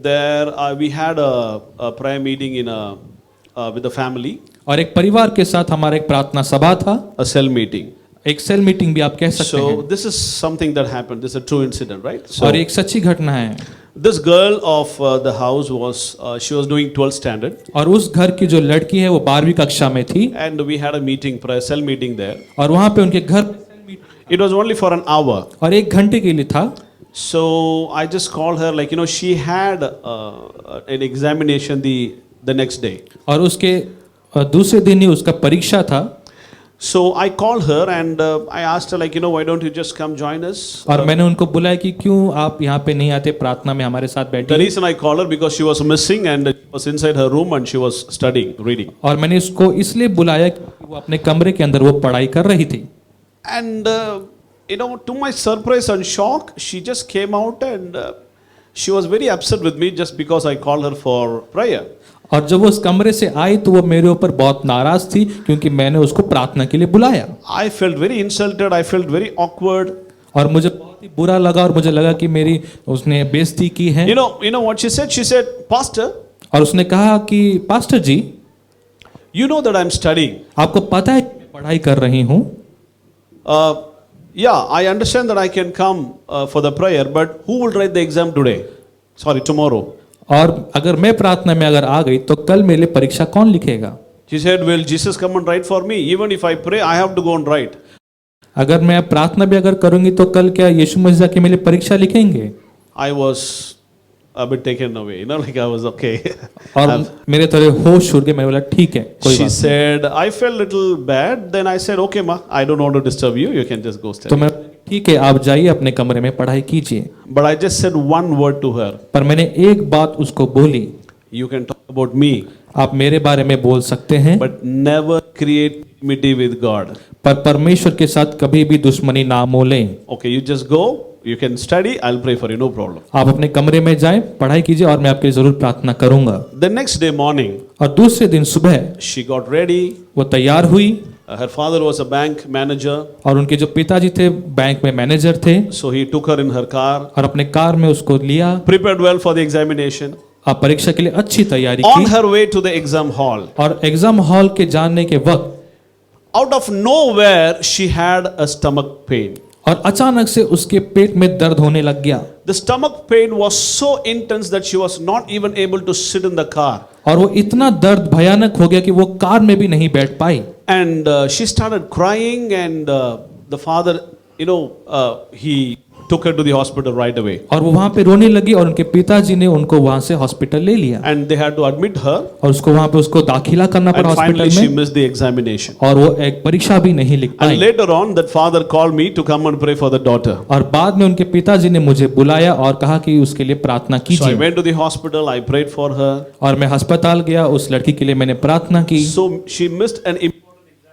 there we had a prayer meeting in with the family, और एक परिवार के साथ हमारा एक प्रार्थना सभा था, a cell meeting. एक सेल मीटिंग भी आप कह सकते So हैं। this is something that happened. This is a true incident, right? So और एक सच्ची घटना है। this girl of the house was she was doing 12th standard, और उस घर की जो लड़की है वो 12वीं कक्षा में थी and we had a meeting, prayer cell meeting there. और वहां पे उनके घर It was only for an hour. और 1 घंटे के लिए था। So I just called her, like, you know, she had an examination the next day. और उसके दूसरे दिन ही उसका परीक्षा था। So I called her and I asked her, like, you know, why don't you just come join us? और मैंने उनको बुलाया कि क्यों आप यहाँ पे नहीं आते प्रार्थना में हमारे साथ The बैठिए। reason I called her because she was missing and she was inside her room and she was studying, reading. और मैंने उसको इसलिए बुलाया कि वो अपने कमरे के अंदर वो पढ़ाई कर रही थी। And you know, to my surprise and shock, she just came out and she was very upset with me just because I called her for prayer. और जब वो उस कमरे से आई तो वो मेरे ऊपर बहुत नाराज थी क्योंकि मैंने उसको प्रार्थना के लिए बुलाया। I felt very insulted. I felt very awkward. और मुझे बहुत ही बुरा लगा और मुझे लगा कि मेरी उसने बेइज्जती की है। You know what she said? She said, Pastor, और उसने कहा कि pastor ji, you know that I'm studying. आपको पता है कि मैं पढ़ाई कर रही हूँ। Yeah, I understand that I can come for the prayer, but who will write the exam today? Sorry, tomorrow. और अगर मैं प्रार्थना में अगर आ गई तो कल मेरे लिए परीक्षा कौन लिखेगा? She said, will Jesus come and write for me? Even if I pray, I have to go and write. अगर मैं प्रार्थना भी अगर करूंगी तो कल क्या यीशु मसीह के मेरे लिए परीक्षा लिखेंगे? I was a bit taken away, you know, like I was okay. और मेरे थोड़े होश उड़ गए। मैंने बोला ठीक है, कोई She बात said, I felt little bad. Then I said, okay, ma, I don't want to disturb you. You can just go नहीं। study. तो मैं ठीक है, आप जाइए अपने कमरे में पढ़ाई कीजिए। But I just said one word to her. पर मैंने एक बात उसको बोली, You can talk about me, आप मेरे बारे में बोल सकते हैं, but never create enmity with God. पर परमेश्वर के साथ कभी भी दुश्मनी ना मोलें। Okay, you just go, you can study, I'll pray for you, no problem. आप अपने कमरे में जाएं, पढ़ाई कीजिए और मैं आपके लिए जरूर प्रार्थना करूंगा। The next day morning, और दूसरे दिन सुबह she got ready. वो तैयार हुई Her father was a bank manager, और उनके जो पिताजी थे बैंक में मैनेजर थे, so he took her in her car, और अपने कार में उसको लिया। prepared well for the examination. आप परीक्षा के लिए अच्छी तैयारी On की her way to the exam hall, और एग्जाम हॉल के जाने के वक्त out of nowhere, she had a stomach pain. और अचानक से उसके पेट में दर्द होने लग गया The stomach pain was so intense that she was not even able to sit in the car. और वो इतना दर्द भयानक हो गया कि वो कार में भी नहीं बैठ पाई। And she started crying, and the father, he took her to the hospital right away. और वो वहां पे रोने लगी और उनके पिताजी ने उनको वहां से हॉस्पिटल ले लिया And they had to admit her, और उसको वहां पे उसको दाखिला करना पड़ा and finally हॉस्पिटल she में missed the examination. और वो एक परीक्षा भी नहीं लिख And pi. later on, that father called me to come and pray for the daughter. और बाद में उनके पिताजी ने मुझे बुलाया और कहा कि उसके लिए प्रार्थना So I कीजिए went to the hospital, I prayed for her. और मैं अस्पताल गया, उस लड़की के लिए मैंने प्रार्थना की So she missed an important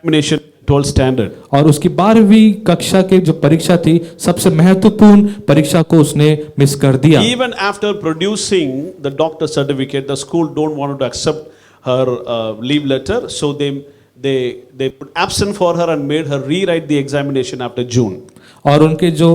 examination, 12th standard. और उसकी 12वीं कक्षा की जो परीक्षा थी सबसे महत्वपूर्ण परीक्षा को उसने मिस कर दिया। Even after producing the doctor certificate, the school don't want to accept her leave letter, so they put absent for her and made her rewrite the examination after June. और उनके जो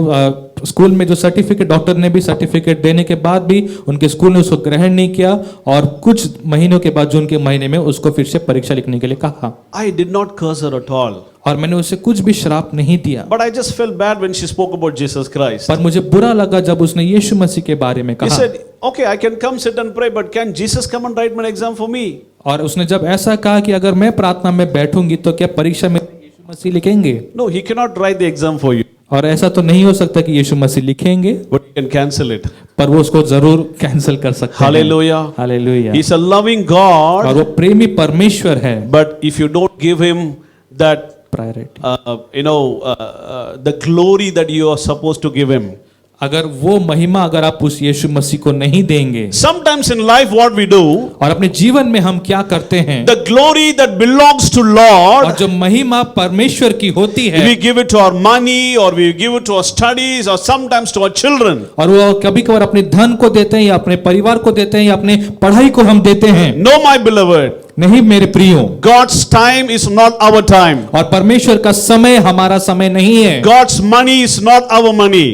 स्कूल में जो सर्टिफिकेट, डॉक्टर ने भी सर्टिफिकेट देने के बाद भी उनके स्कूल ने उसको ग्रहण नहीं किया और कुछ महीनों के बाद जून के महीने में उसको फिर से परीक्षा लिखने के लिए कहा। I did not curse her at all. और मैंने उसे कुछ भी श्राप नहीं दिया, But I just felt bad when she spoke about Jesus Christ. पर मुझे बुरा लगा जब उसने यीशु मसीह के बारे में He कहा। said, okay, I can come sit and pray, but can Jesus come and write my exam for me? और उसने जब ऐसा कहा कि अगर मैं प्रार्थना में बैठूंगी तो क्या परीक्षा में यीशु मसीह लिखेंगे? No, he cannot write the exam for you, और ऐसा तो नहीं हो सकता कि यीशु मसीह लिखेंगे, but he can cancel it. पर वो उसको जरूर कैंसिल कर सकते हैं। Hallelujah. Hallelujah. He's a loving और God, वो प्रेमी परमेश्वर है। but if you don't give him that, priority, the glory that you are supposed to give him. अगर वो महिमा अगर आप उस यीशु मसीह को नहीं देंगे, Sometimes in life what we do, और अपने जीवन में हम क्या करते हैं, the glory that belongs to और Lord, जो महिमा परमेश्वर की होती है, we give it to our money, or we give it to our studies, or sometimes to our children. और वो कभी कभार अपने धन को देते हैं या अपने परिवार को देते हैं या अपने पढ़ाई को हम देते हैं। No, my beloved, नहीं मेरे प्रियो, God's time is not our time. और परमेश्वर का समय हमारा समय नहीं है, God's money is not our money.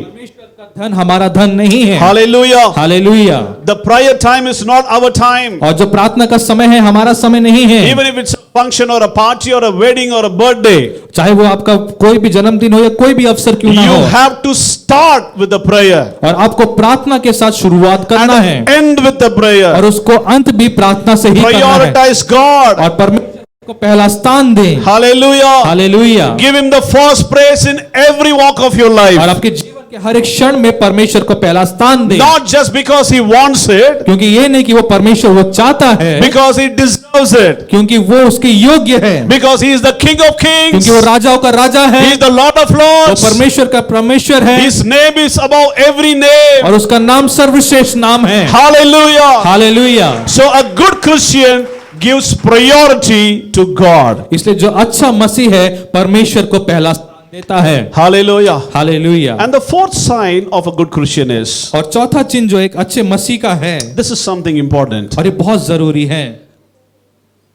धन हमारा धन नहीं है। Hallelujah. Hallelujah. The prayer time is not our time. और जो प्रार्थना का समय है हमारा समय नहीं है। Even if it's a function or a party or a wedding or a birthday, चाहे वो आपका कोई भी जन्मदिन हो या कोई भी अवसर क्यों ना you हो, have to start with the prayer और आपको प्रार्थना के साथ शुरुआत करना है and end with the prayer. और उसको अंत भी प्रार्थना से ही करना है। Prioritize God. और परमेश्वर को पहला स्थान दें। Hallelujah. Hallelujah. Give him the first place in every walk of your और life. आपके जीवन के हर एक क्षण में परमेश्वर को पहला स्थान दें। Not just because he wants it, क्योंकि ये नहीं कि वो परमेश्वर वो चाहता है, because he deserves it, क्योंकि वो उसके योग्य है, because he is the King of Kings, क्योंकि वो राजाओं का राजा है, he is the Lord of वो Lords, परमेश्वर का परमेश्वर है, his name is above every name. और उसका नाम सर्वश्रेष्ठ नाम है। Hallelujah. Hallelujah. So a good Christian gives priority to God. इसलिए जो अच्छा मसीह है परमेश्वर को पहला स्थान देता है। Hallelujah. Hallelujah. And the fourth sign of a good Christian is, और चौथा चिन्ह जो एक अच्छे मसीह का है, this is something important. और ये बहुत जरूरी है,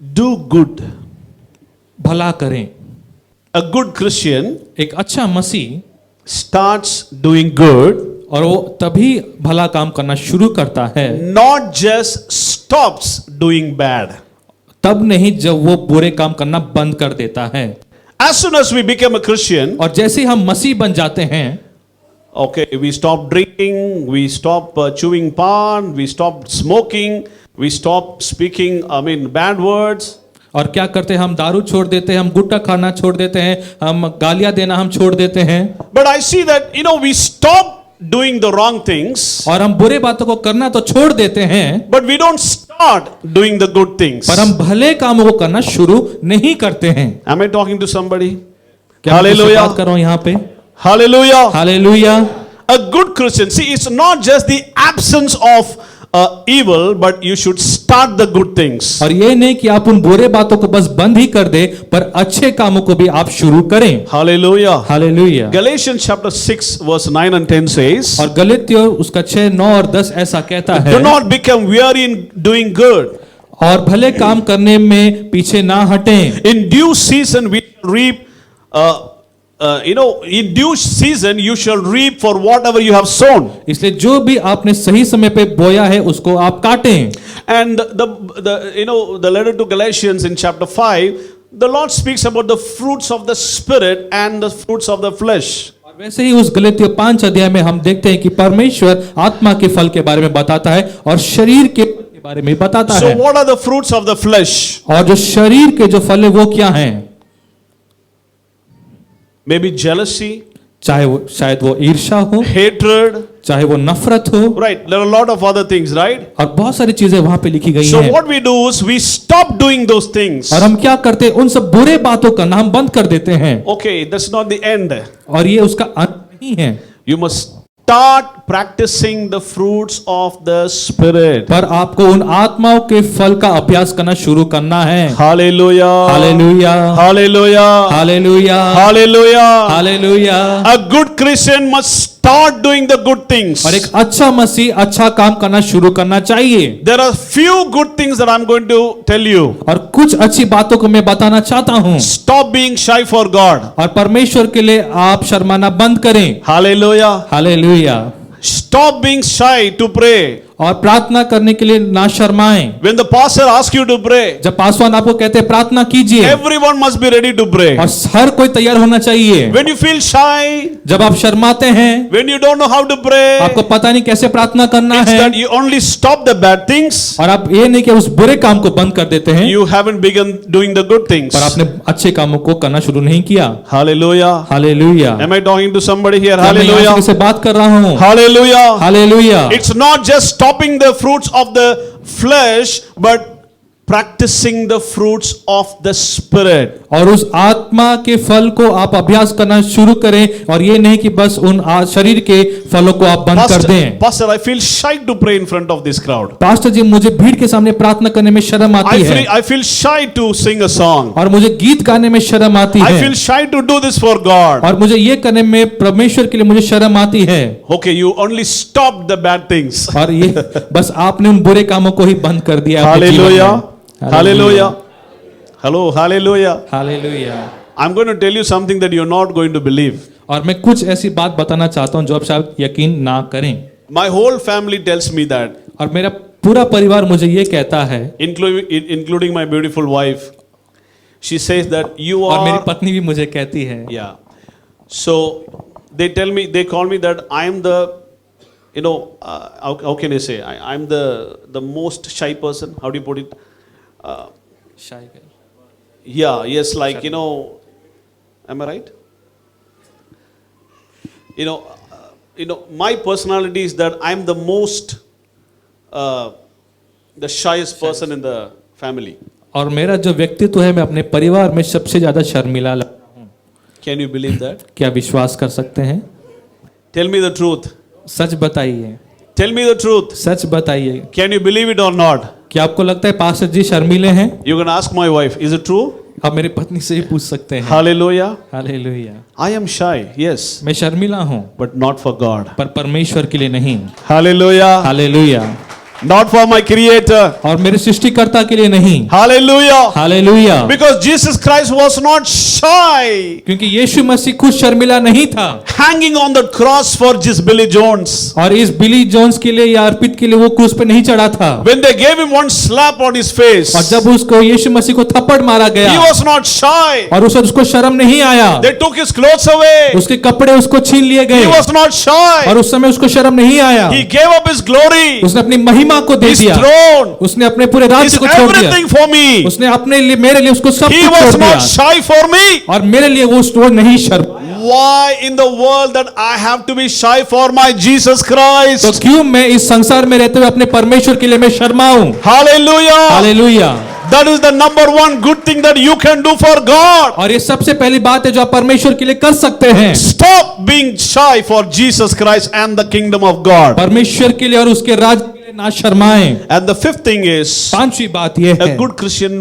Do good. भला करें। A good Christian एक अच्छा मसीह starts doing good, और वो तभी भला काम करना शुरू करता है, not just stops doing bad. तब नहीं जब वो बुरे काम करना बंद कर देता है। As soon as we become a Christian, और जैसे ही हम मसीह बन जाते हैं, okay, we stop drinking, we stop chewing pan, we stop smoking, we stop speaking, bad words. और क्या करते हैं, हम दारू छोड़ देते हैं, हम गुटखा खाना छोड़ देते हैं, हम गालियां देना हम छोड़ देते हैं। But I see that, we stop doing the wrong things, और हम बुरे बातों को करना तो छोड़ देते हैं, but we don't start doing the good things. पर हम भले कामों को करना शुरू नहीं करते हैं। Am I talking to somebody? क्या मैं किससे Hallelujah. बात कर रहा हूं यहाँ पे? Hallelujah. Hallelujah. A good Christian, see, it's not just the absence of evil, but you should start the good things. और ये नहीं कि आप उन बुरे बातों को बस बंद ही कर दे, पर अच्छे कामों को भी आप शुरू करें। Hallelujah. Hallelujah. Galatians chapter 6 verse 9 and 10 says, और गलातियों उसका 6, 9 और 10 ऐसा कहता है, do not become weary in doing good. और भले काम करने में पीछे ना हटें। In due season we reap, in due season you shall reap for whatever you have sown. इसलिए जो भी आपने सही समय पे बोया है उसको आप काटें। And the letter to Galatians in chapter 5, the Lord speaks about the fruits of the spirit and the fruits of the flesh. और वैसे ही उस गलातियों 5 अध्याय में हम देखते हैं कि परमेश्वर आत्मा के फल के बारे में बताता है और शरीर के फल के बारे में बताता So है। what are the fruits of the flesh? और जो शरीर के जो फल है वो क्या हैं? Maybe jealousy, चाहे वो शायद वो ईर्ष्या हो, hatred, चाहे वो नफरत हो, right? There are a lot of other things, right? और बहुत सारी चीजें वहां पे लिखी गई So हैं। what we do is we stop doing those things. और हम क्या करते हैं? उन सब बुरे बातों का नाम बंद कर देते हैं। Okay, that's not the end. और ये उसका अंत नहीं है। You must start practicing the fruits of the spirit. पर आपको उन आत्माओं के फल का अभ्यास करना शुरू करना है। Hallelujah. Hallelujah, Hallelujah. Hallelujah, Hallelujah. Hallelujah. A good Christian must start doing the good things. और एक अच्छा मसीह अच्छा काम करना शुरू करना चाहिए। There are few good things that I'm going to tell you. और कुछ अच्छी बातों को मैं बताना चाहता हूँ। Stop being shy for God. और परमेश्वर के लिए आप शर्माना बंद करें। Hallelujah. Hallelujah. Stop being shy to pray. और प्रार्थना करने के लिए ना शर्माएं। When the pastor asks you to pray, जब पासवान आपको कहते हैं प्रार्थना कीजिए, everyone must be ready to pray. और हर कोई तैयार होना चाहिए। When you feel shy, जब आप शर्माते हैं, when you don't know how to pray, आपको पता नहीं कैसे प्रार्थना करना it's है, that you only stop the bad things. और आप ये नहीं कि उस बुरे काम को बंद कर देते हैं, You haven't begun doing the good things. पर आपने अच्छे कामों को करना शुरू नहीं किया। Hallelujah. Hallelujah. Am I talking to somebody here? क्या मैं यहाँ से Hallelujah. किसी से बात कर रहा हूँ? Hallelujah. Hallelujah. It's not just stopping the fruits of the flesh, but practicing the fruits of the spirit. और उस आत्मा के फल को आप अभ्यास करना शुरू करें, और ये नहीं कि बस उन शरीर के फलों को आप बंद कर दें। Pastor, I feel shy to pray in front of this crowd. Pastor ji, मुझे भीड़ के सामने प्रार्थना करने में शर्म आती है, I feel shy to sing a song. और मुझे गीत गाने में शर्म आती I है, feel shy to do this for God. और मुझे ये करने में परमेश्वर के लिए मुझे शर्म आती है। Okay, you only stop the bad things. और ये बस आपने उन बुरे कामों को ही बंद कर दिया अपने जीवन में। Hallelujah. Hallelujah. Hello, hallelujah. Hallelujah. I'm going to tell you something that you're not going to believe. और मैं कुछ ऐसी बात बताना चाहता हूँ जो आप शायद यकीन ना करें। My whole family tells me that, और मेरा पूरा परिवार मुझे ये कहता है, including my beautiful wife. She says that you और मेरी are, पत्नी भी मुझे कहती है, yeah. So they call me that I am the, how can I say? I'm the most shy person. How do you put it? Yeah, yes, like, am I right? My personality is that I'm the most, the shyest person in the family. और मेरा जो व्यक्तित्व है, मैं अपने परिवार में सबसे ज्यादा शर्मिला लगता हूँ। Can you believe that? क्या विश्वास कर सकते हैं? Tell me the truth. सच बताइए, Tell me the truth. सच बताइए। Can you believe it or not? क्या आपको लगता है पास्टर जी शर्मीले हैं? You can ask my wife. Is it true? आप मेरी पत्नी से ही पूछ सकते हैं। Hallelujah. Hallelujah. I am shy, yes, मैं शर्मिला हूँ, but not for God. पर परमेश्वर के लिए नहीं। Hallelujah. Hallelujah. Not for my Creator. और मेरे सृष्टिकर्ता के लिए नहीं। Hallelujah. Hallelujah. Because Jesus Christ was not shy, क्योंकि यीशु मसीह खुद शर्मिला नहीं था, hanging on the cross for just Billy Jones. और इस बिली जोन्स के लिए या अर्पित के लिए वो क्रूस पे नहीं चढ़ा था। When they gave him one slap on his face, और जब उसको यीशु मसीह को थप्पड़ मारा he गया, was not shy. और उसको शर्म नहीं आया, They took his clothes away. उसके कपड़े उसको छीन लिए He गए, was not shy. और उस समय उसको शर्म नहीं आया। He gave up his glory, उसने अपनी महिमा को दे his दिया, throne, उसने अपने पूरे his राज्य को छोड़ दिया, everything for me. उसने अपने लिए मेरे लिए उसको सब He कुछ was छोड़ दिया, not shy for me. और मेरे लिए वो नहीं शर्म। Why in the world that I have to be shy for my Jesus Christ? तो क्यों मैं इस संसार में रहते हुए अपने परमेश्वर के लिए मैं शर्माऊं? Hallelujah. Hallelujah. That is the number one good thing that you can do for God. और ये सबसे पहली बात है जो आप परमेश्वर के लिए कर सकते हैं। Stop being shy for Jesus Christ and the kingdom of God. परमेश्वर के लिए और उसके राज्य के लिए ना शर्माएं। And the fifth thing is, पांचवी बात यह a है, good Christian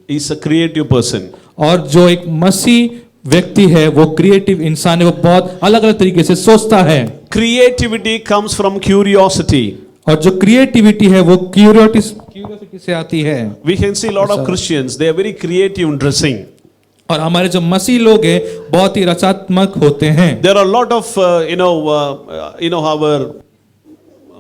is a creative person. और जो एक मसीह व्यक्ति है वो क्रिएटिव इंसान है, वो बहुत अलग अलग तरीके से सोचता है। Creativity comes from curiosity. और जो क्रिएटिविटी है वो क्यूरियोसिटी से आती है। We can see a lot of Christians, they are very creative in dressing. और हमारे जो मसीह लोग हैं बहुत ही रचनात्मक होते हैं। There are a lot of our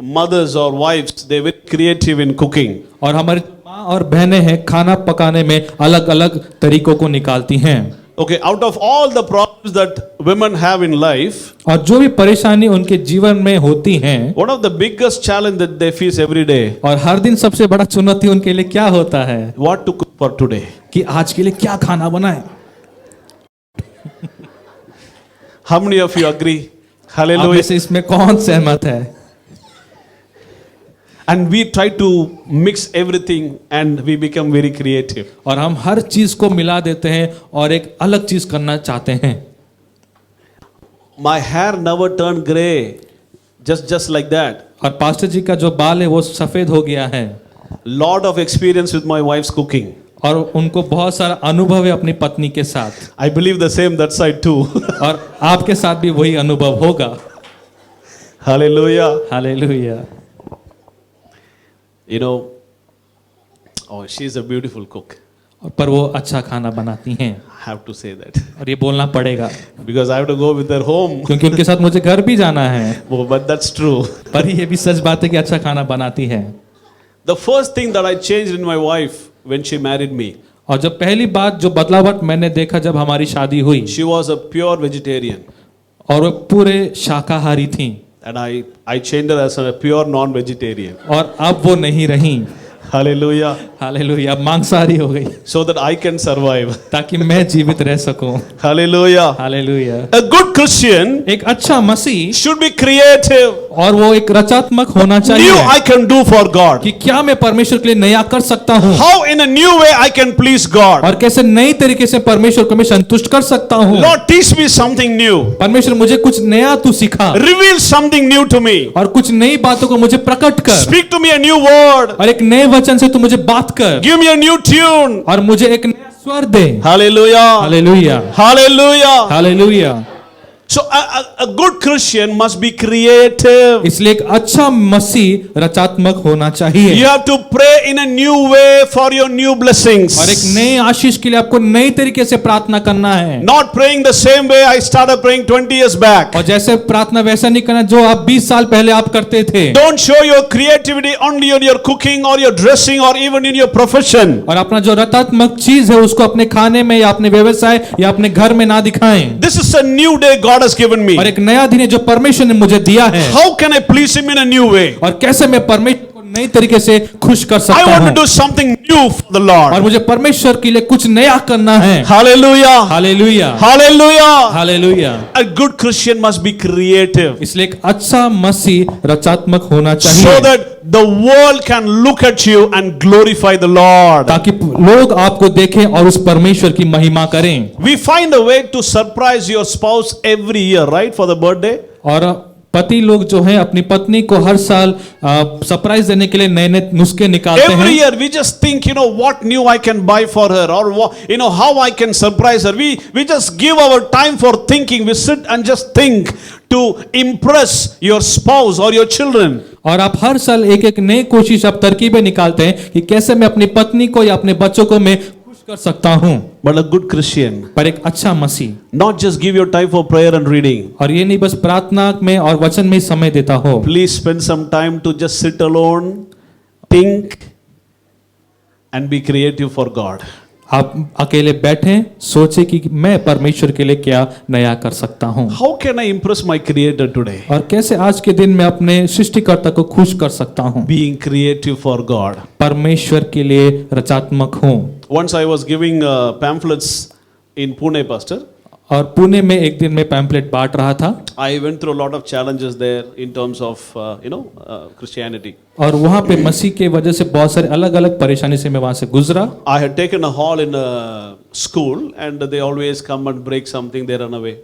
mothers or wives, they are very creative in cooking. और हमारी माँ और बहनें हैं खाना पकाने में अलग अलग तरीकों को निकालती हैं। Okay, out of all the problems that women have in life, और जो भी परेशानी उनके जीवन में होती हैं, one of the biggest challenge that they face every day, और हर दिन सबसे बड़ा चुनौती उनके लिए क्या होता है what to cook for today. कि आज के लिए क्या खाना बनाएं। How many of you agree? आप में Hallelujah. से इसमें कौन सहमत है? And we try to mix everything and we become very creative. और हम हर चीज को मिला देते हैं और एक अलग चीज करना चाहते हैं। My hair never turned gray, just like that. और पास्टर जी का जो बाल है वो सफेद हो गया है। Lot of experience with my wife's cooking. और उनको बहुत सारा अनुभव है अपनी पत्नी के साथ। I believe the same that side too. और आपके साथ भी वही अनुभव होगा। Hallelujah. Hallelujah. You know, oh, she is a beautiful cook. पर वो अच्छा खाना बनाती हैं। I have to say that और ये बोलना पड़ेगा because I have to go with her home. क्योंकि उनके साथ मुझे घर भी जाना है। Oh, but that's true. पर ये भी सच बात है कि अच्छा खाना बनाती है। The first thing that I changed in my wife when she married me, और जब पहली बात जो बदलावट मैंने देखा जब हमारी शादी हुई, she was a pure vegetarian. और वो पूरे शाकाहारी थी। And I changed her as a pure non-vegetarian. और अब वो नहीं रही। Hallelujah. हालेलुया। अब मांसाहारी हो गई So that I can survive. ताकि मैं जीवित रह सकूं। Hallelujah. Hallelujah. A good Christian एक अच्छा मसीह should be creative. और वो एक रचनात्मक होना New चाहिए I can do for God. कि क्या मैं परमेश्वर के लिए नया कर सकता हूँ How in a new way I can please God. और कैसे नई तरीके से परमेश्वर को मैं संतुष्ट कर सकता हूँ। Lord, teach me something new. परमेश्वर मुझे कुछ नया तू सिखा Reveal something new to me. और कुछ नई बातों को मुझे प्रकट कर Speak to me a new word. और एक नए वचन से तू मुझे बात कर Give me a new tune. और मुझे एक नया स्वर दे। Hallelujah. Hallelujah. Hallelujah. Hallelujah. So a good Christian must be creative. इसलिए एक अच्छा मसीह रचनात्मक होना चाहिए। You have to pray in a new way for your new blessings. और एक नए आशीष के लिए आपको नई तरीके से प्रार्थना करना है। Not praying the same way I started praying 20 years back. और जैसे प्रार्थना वैसा नहीं करना जो आप 20 साल पहले आप करते थे। Don't show your creativity only on your cooking or your dressing or even in your profession. और अपना जो रचनात्मक चीज है उसको अपने खाने में या अपने व्यवसाय या अपने घर में ना दिखाएं। This is a new day God has given me. और एक नया दिन है जो परमेश्वर ने मुझे दिया है। How can I please Him in a new way? और कैसे मैं परमेश्वर को नई तरीके से खुश कर I सकता want हूँ। to do something new for the और Lord. मुझे परमेश्वर के लिए कुछ नया करना है। Hallelujah. Hallelujah. Hallelujah. Hallelujah. A good Christian must be creative इसलिए एक अच्छा मसीह रचनात्मक होना so चाहिए that the world can look at you and glorify the Lord. ताकि लोग आपको देखें और उस परमेश्वर की महिमा करें। We find a way to surprise your spouse every year, right? For the birthday. और पति लोग जो हैं अपनी पत्नी को हर साल सरप्राइज देने के लिए नए नए नुस्खे निकालते Every हैं। year we just think, what new I can buy for her, or how I can surprise her. We just give our time for thinking. We sit and just think to impress your spouse or your children. और आप हर साल एक एक नई कोशिश आप तरकीबें निकालते हैं कि कैसे मैं अपनी पत्नी को या अपने बच्चों को मैं खुश कर सकता हूं। But a good Christian, पर एक अच्छा मसीह not just give your time for prayer and reading. और ये नहीं बस प्रार्थना में और वचन में ही समय देता हो। Please spend some time to just sit alone, think, and be creative for God. आप अकेले बैठें सोचे कि मैं परमेश्वर के लिए क्या नया कर सकता हूं How can I impress my Creator today? और कैसे आज के दिन मैं अपने सृष्टिकर्ता को खुश कर सकता हूं। Being creative for God. परमेश्वर के लिए रचनात्मक हूं। Once I was giving pamphlets in Pune, Pastor. और पुणे में एक दिन मैं पैम्पलेट बांट रहा था I went through a lot of challenges there in terms of, Christianity. और वहाँ पे मसीह के वजह से बहुत सारे अलग अलग परेशानी से मैं वहाँ से गुजरा। I had taken a hall in a school and they always come and break something, they run away.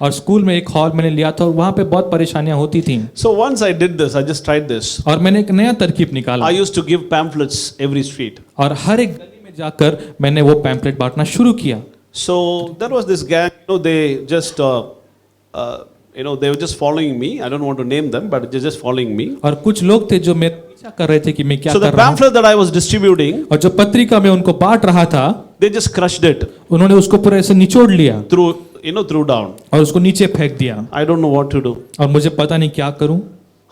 और स्कूल में एक हॉल मैंने लिया था और वहाँ पे बहुत परेशानियां होती थीं। So once I did this, I just tried this. और मैंने एक नया तरकीब निकाला I used to give pamphlets every street. और हर एक गली में जाकर मैंने वो पैम्पलेट बांटना शुरू किया। So there was this gang, they just, they were just following me. I don't want to name them, but they're just following me. और कुछ लोग थे जो मेरा पीछा कर रहे थे कि मैं क्या So the कर रहा हूँ। pamphlet that I was distributing, और जो पत्रिका मैं उनको बांट रहा था they just crushed it, उन्होंने उसको पूरा ऐसे निचोड़ लिया threw down. और उसको नीचे फेंक दिया। I don't know what to do. और मुझे पता नहीं क्या करूं।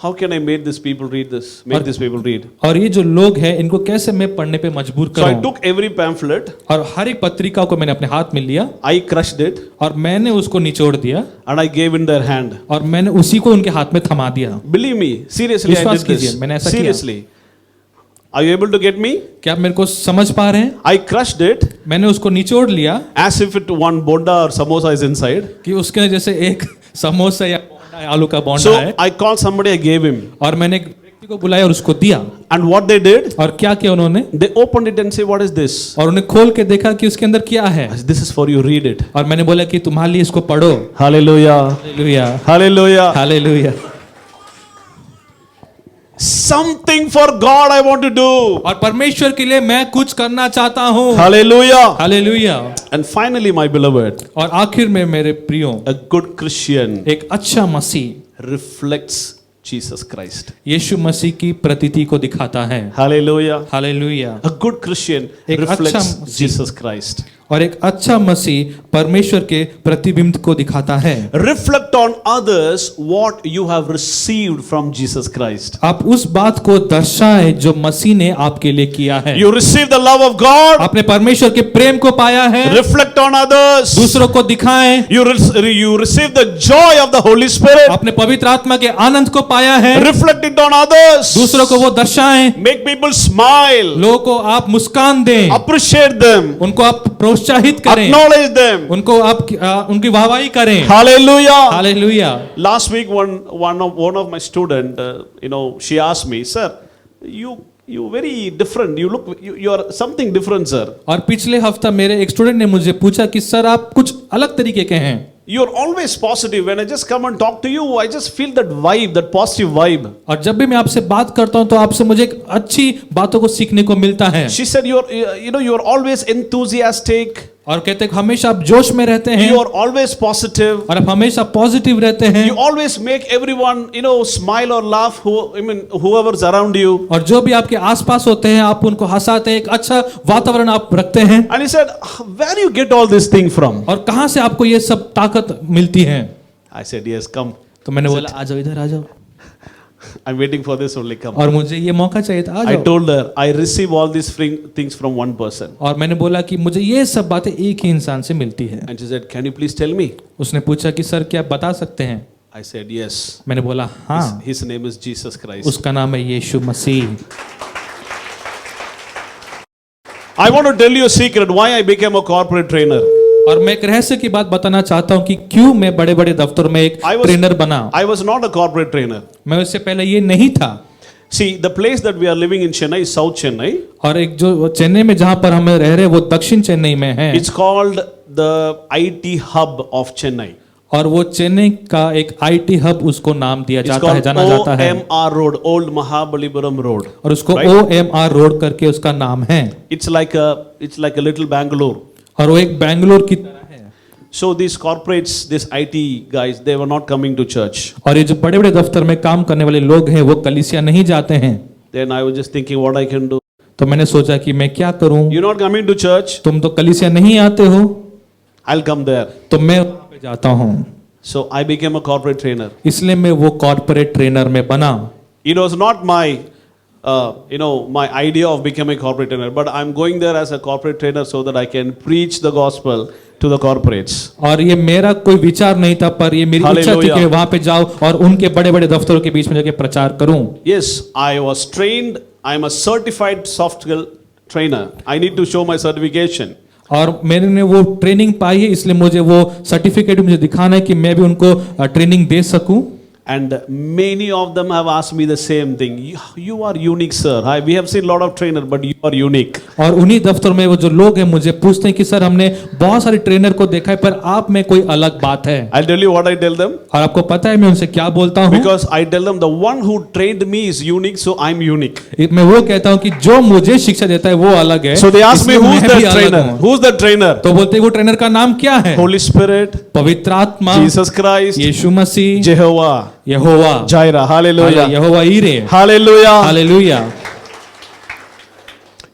How can I make these people read this? Make these people read. और ये जो लोग हैं इनको कैसे मैं पढ़ने पे मजबूर So I करूं। took every pamphlet, और हर एक पत्रिका को मैंने अपने हाथ में लिया I crushed it, और मैंने उसको निचोड़ दिया and I gave in their hand. और मैंने उसी को उनके हाथ में थमा दिया। Believe me, seriously, I विश्वास did this. कीजिए, मैंने ऐसा किया। Seriously. Are you able to get me? क्या आप मेरे को समझ पा रहे हैं? I crushed it मैंने उसको निचोड़ लिया as if it one bonda or samosa is inside. कि उसके जैसे एक समोसा या बोंडा है, आलू का बोंडा So है। I called somebody, I gave him. और मैंने एक व्यक्ति को बुलाया और उसको दिया। And what they did, और क्या किया उन्होंने? they opened it and say, what is this? और उन्हें खोल के देखा कि उसके अंदर क्या है। I said, this is for you, read it. और मैंने बोला कि तुम्हारे लिए इसको पढ़ो। Hallelujah. Hallelujah, Hallelujah. Hallelujah. Something for God I want to do. और परमेश्वर के लिए मैं कुछ करना चाहता हूँ। Hallelujah. Hallelujah. And finally, my beloved, और आखिर में मेरे प्रियो, a good Christian एक अच्छा मसीह reflects Jesus Christ. यीशु मसीह की प्रतीति को दिखाता है। Hallelujah. Hallelujah. A good Christian एक अच्छा reflects मसीह। Jesus Christ. और एक अच्छा मसीह परमेश्वर के प्रतिबिंब को दिखाता है। Reflect on others what you have received from Jesus Christ. आप उस बात को दर्शाएं जो मसीह ने आपके लिए किया है। You receive the love of God. आपने परमेश्वर के प्रेम को पाया है। Reflect on others. दूसरों को दिखाएं। You receive the joy of the Holy Spirit. आपने पवित्र आत्मा के आनंद को पाया है। Reflect it on others. दूसरों को वो दर्शाएं। Make people smile. लोगों को आप मुस्कान दें। Appreciate them. उनको आप प्रोत्साहित करें। Acknowledge them. उनको आप उनकी वाहवाही करें। Hallelujah. Hallelujah. Last week, one of my student, she asked me, sir, you very different. You are something different, sir. और पिछले हफ्ता मेरे एक स्टूडेंट ने मुझे पूछा कि सर आप कुछ अलग तरीके के हैं। You're always positive. When I just come and talk to you, I just feel that vibe, that positive vibe. और जब भी मैं आपसे बात करता हूं तो आपसे मुझे एक अच्छी बातों को सीखने को मिलता है। She said, you're always enthusiastic. और कहते हैं हमेशा आप जोश में रहते हैं। You are always positive. और आप हमेशा पॉजिटिव रहते हैं। You always make everyone, smile or laugh. Whoever's around you. और जो भी आपके आसपास होते हैं आप उनको हंसाते हैं, एक अच्छा वातावरण आप रखते हैं। And he said, where you get all this thing from? और कहां से आपको ये सब ताकत मिलती है? I said, yes, come. तो मैंने बोला आ जाओ, इधर आ जाओ। I'm waiting for this only, come. और मुझे ये मौका चाहिए था, आ I जाओ। told her, I receive all these things from one person. और मैंने बोला कि मुझे ये सब बातें एक ही इंसान से मिलती है। And she said, can you please tell me? उसने पूछा कि सर क्या आप बता सकते हैं? I said, yes. मैंने बोला हाँ। His name is Jesus Christ. उसका नाम है यीशु मसीह। I want to tell you a secret why I became a corporate trainer. और मैं एक रहस्य की बात बताना चाहता हूँ कि क्यों मैं बड़े बड़े दफ्तर में एक ट्रेनर बना। I was not a corporate trainer. मैं उससे पहले ये नहीं था। See, the place that we are living in Chennai is South Chennai. और एक जो चेन्नई में जहां पर हम रह रहे हैं वो दक्षिण चेन्नई में है। It's called the IT hub of Chennai. और वो चेन्नई का एक IT हब उसको नाम दिया It's जाता है, called जाना जाता है। OMR Road, Old Mahabalipuram Road. और उसको Right? OMR रोड करके उसका नाम है। It's like a little Bangalore. और वो एक बेंगलोर की तरह है। So these corporates, these IT guys, they were not coming to church. और ये जो बड़े बड़े दफ्तर में काम करने वाले लोग हैं वो कलीसिया नहीं जाते हैं। Then I was just thinking what I can do. तो मैंने सोचा कि मैं क्या करूं। You're not coming to church? तुम तो कलीसिया नहीं आते हो, I'll come there. तो मैं वहां पे जाता हूं। So I became a corporate trainer. इसलिए मैं वो कॉर्पोरेट ट्रेनर में बना। It was not my my idea of becoming a corporate trainer, but I'm going there as a corporate trainer so that I can preach the gospel to the corporates. और ये मेरा कोई विचार नहीं था, पर ये मेरी इच्छा थी कि मैं वहां पे जाऊं और उनके बड़े बड़े दफ्तरों के बीच में जाके प्रचार करूं। Yes, I was trained. I'm a certified soft skill trainer. I need to show my certification. और मैंने वो ट्रेनिंग पाई है, इसलिए मुझे वो सर्टिफिकेट मुझे दिखाना है कि मैं भी उनको ट्रेनिंग दे सकूं। And many of them have asked me the same thing. You are unique, sir. We have seen a lot of trainer, but you are unique. और उन्हीं दफ्तर में वो जो लोग हैं मुझे पूछते हैं कि सर हमने बहुत सारे ट्रेनर को देखा है पर आप में कोई अलग बात है। I'll tell you what I tell them. और आपको पता है मैं उनसे क्या बोलता हूँ? Because I tell them the one who trained me is unique, so I'm unique. मैं वो कहता हूँ कि जो मुझे शिक्षा देता है वो अलग है। So they ask me इसलिए who's मैं the भी अलग trainer? हूँ। Who's the trainer? तो बोलते हैं वो ट्रेनर का नाम क्या है? Holy Spirit, पवित्र आत्मा, Jesus Christ, Yeshu Masih, Jehovah, Jehovah, Jireh. Hallelujah. Jehovah ईरे। Hallelujah. Hallelujah.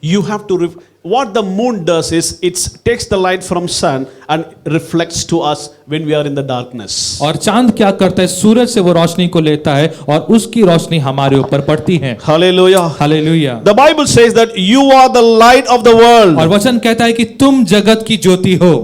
You have to what the moon does is it takes the light from sun and reflects to us when we are in the darkness. और चांद क्या करता है? सूरज से वो रोशनी को लेता है और उसकी रोशनी हमारे ऊपर पड़ती है। Hallelujah. Hallelujah. The Bible says that you are the light of the world. और वचन कहता है कि तुम जगत की ज्योति हो।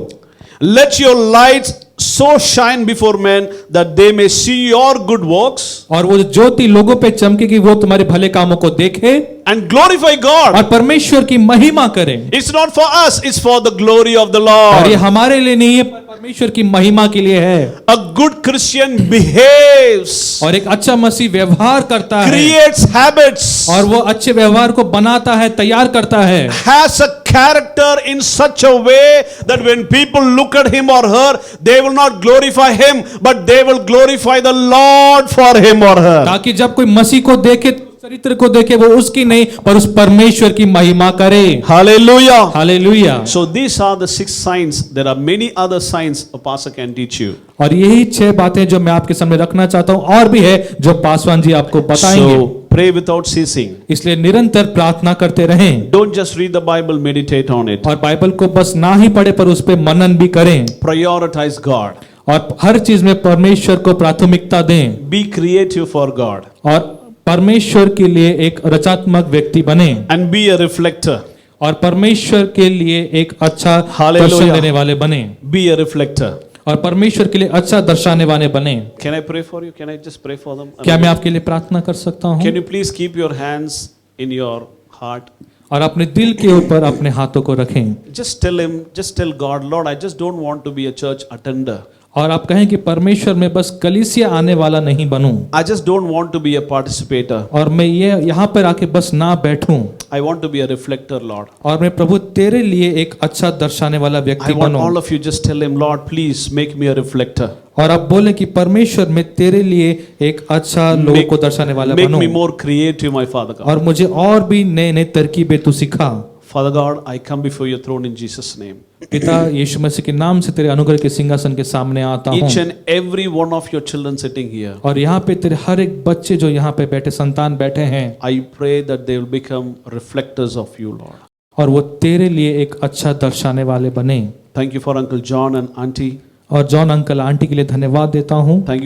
Let your light so shine before men that they may see your good works और वो ज्योति लोगों पे चमके कि वो तुम्हारे भले कामों को देखे and glorify God. और परमेश्वर की महिमा करें। It's not for us, it's for the glory of the और ये Lord. हमारे लिए नहीं है पर परमेश्वर की महिमा के लिए है। A good Christian behaves, और एक अच्छा मसीह व्यवहार करता है creates habits, और वो अच्छे व्यवहार को बनाता है, तैयार करता है, has a character in such a way that when people look at him or her, they will not glorify him, but they will glorify the Lord for him or her. ताकि जब कोई मसीह को देखे, चरित्र को देखे, वो उसकी नहीं पर उस परमेश्वर की महिमा करे। Hallelujah. Hallelujah. So these are the 6 signs. There are many other signs a pastor can teach you. और यही 6 बातें जो मैं आपके सामने रखना चाहता हूँ, और भी है जो पासवान जी आपको बताएंगे। So pray without ceasing. इसलिए निरंतर प्रार्थना करते रहें Don't just read the Bible, meditate on it. और बाइबल को बस ना ही पढ़े पर उस पे मनन भी करें Prioritize God. और हर चीज में परमेश्वर को प्राथमिकता दें Be creative for God और परमेश्वर के लिए एक रचनात्मक व्यक्ति बने and be a reflector. और परमेश्वर के लिए एक अच्छा Hallelujah. दर्शन देने वाले बने Be a reflector. और परमेश्वर के लिए अच्छा दर्शाने वाले बने। Can I pray for you? Can I just pray for them? क्या मैं आपके लिए प्रार्थना कर सकता हूँ? Can you please keep your hands in your heart? और अपने दिल के ऊपर अपने हाथों को रखें Just tell him, just tell God, Lord, I just don't want to be a church attender. और आप कहें कि परमेश्वर में बस कलीसिया आने वाला नहीं बनूं I just don't want to be a participator. और मैं ये यहाँ पर आके बस ना बैठूं I want to be a reflector, Lord. और मैं प्रभु तेरे लिए एक अच्छा दर्शाने वाला I व्यक्ति want बनूं। all of you just tell him, Lord, please make me a reflector. और आप बोले कि परमेश्वर मैं तेरे लिए एक अच्छा लोगों को दर्शाने वाला Make me बनूं more creative, my Father God. और मुझे और भी नए नए तरकीबें तू सिखा। Father God, I come before your throne in Jesus' name. पिता यीशु मसीह के नाम से तेरे अनुग्रह के सिंहासन के सामने आता हूँ Each and every one of your children sitting here, और यहाँ पे तेरे हर एक बच्चे जो यहाँ पे बैठे संतान बैठे हैं I pray that they will become reflectors of you, Lord. और वो तेरे लिए एक अच्छा दर्शाने वाले बने। Thank you for Uncle John and Auntie. और जॉन अंकल आंटी के लिए धन्यवाद देता हूँ Thank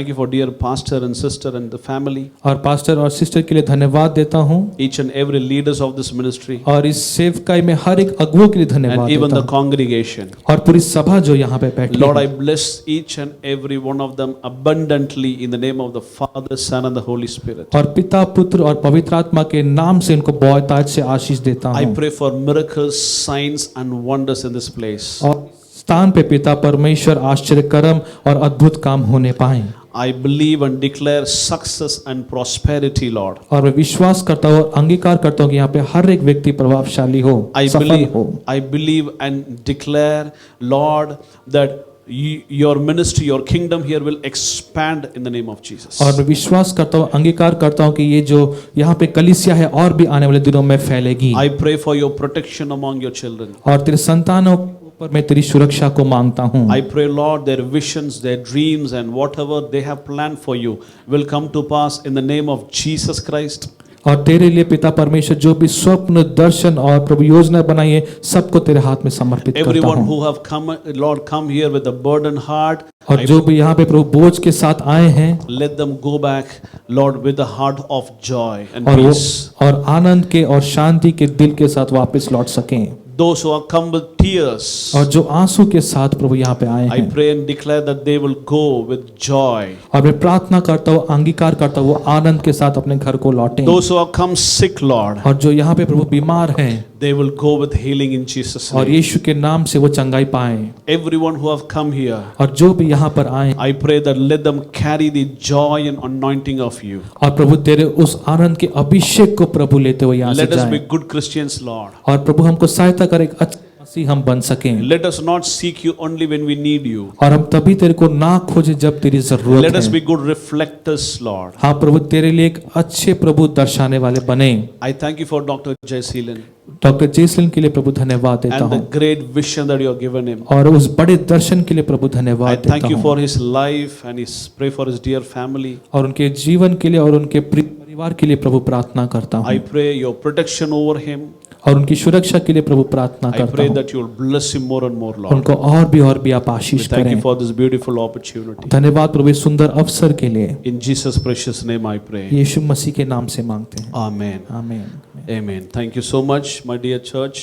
you for dear pastor and sister and the family. और पास्टर और सिस्टर के लिए धन्यवाद देता हूँ Each and every leaders of this ministry और इस सेवकाई में हर एक अगुओं के लिए धन्यवाद and even देता the हूँ congregation. और पूरी सभा जो यहाँ पे बैठी Lord, है। I bless each and every one of them abundantly in the name of the Father, Son and the Holy Spirit. और पिता पुत्र और पवित्र आत्मा के नाम से इनको बहुतायत से आशीष देता I हूँ pray for miracles, signs and wonders in this place. और स्थान पे पिता परमेश्वर आश्चर्य कर्म और अद्भुत काम होने पाए। I believe and declare success and prosperity, Lord. और मैं विश्वास करता हूँ और अंगीकार करता हूँ कि यहाँ पे हर एक व्यक्ति प्रभावशाली हो, सफल हो। I believe and declare, Lord, that your ministry, your kingdom here will expand in the name of Jesus. और मैं विश्वास करता हूँ, अंगीकार करता हूँ कि ये जो यहाँ पे कलीसिया है और भी आने वाले दिनों में फैलेगी। I pray for your protection among your children. और तेरे संतानों पर मैं तेरी सुरक्षा को मांगता हूँ। I pray, Lord, their visions, their dreams and whatever they have planned for you will come to pass in the name of Jesus Christ. और तेरे लिए पिता परमेश्वर जो भी स्वप्न दर्शन और प्रभु योजना बनाई है सबको तेरे हाथ में समर्पित करता Everyone हूँ। who have come, Lord, come here with a burdened heart. और जो भी यहाँ पे प्रभु बोझ के साथ आए हैं Let them go back, Lord, with a heart of joy and और वो peace. और आनंद के और शांति के दिल के साथ वापस लौट सकें। those who are come with tears, और जो आंसू के साथ प्रभु यहाँ पे आए I हैं, pray and declare that they will go with joy. और मैं प्रार्थना करता हूँ, अंगीकार करता हूँ, वो आनंद के साथ अपने घर को लौटें। Those who have come sick, Lord, और जो यहाँ पे प्रभु बीमार हैं, they will go with healing in Jesus' और name. यीशु के नाम से वो चंगाई पाएं। Everyone who have come here, और जो भी यहाँ पर आए, I pray that let them carry the joy and anointing of you. और प्रभु तेरे उस आनंद के अभिषेक को प्रभु लेते हुए यहाँ से Let us be जाएं। good Christians, Lord. और प्रभु हमको सहायता करे, एक अच्छे मसीह हम बन सकें। Let us not seek you only when we need you. और हम तभी तेरे को ना खोजे जब तेरी जरूरत Let us है। be good reflectors, Lord. हाँ प्रभु, तेरे लिए एक अच्छे प्रभु दर्शाने वाले बने। I thank you for Dr. Jayseelan doctor Jayseelan के लिए प्रभु धन्यवाद देता and the हूँ, great vision that you have given him. और उस बड़े दर्शन के लिए प्रभु I धन्यवाद thank देता you हूँ, for his life and his pray for his dear family. और उनके जीवन के लिए और उनके परिवार के लिए प्रभु प्रार्थना करता I हूँ, pray your protection over him. और उनकी सुरक्षा के लिए प्रभु प्रार्थना I करता pray हूँ। that you will bless him more and more, Lord. उनको और भी आप We आशीष thank you करें। for this beautiful opportunity. धन्यवाद प्रभु इस सुंदर अवसर के लिए, In Jesus' precious name I pray. यीशु मसीह के नाम से मांगते हैं, Amen. आमीन। Amen. Thank you so much, my dear church.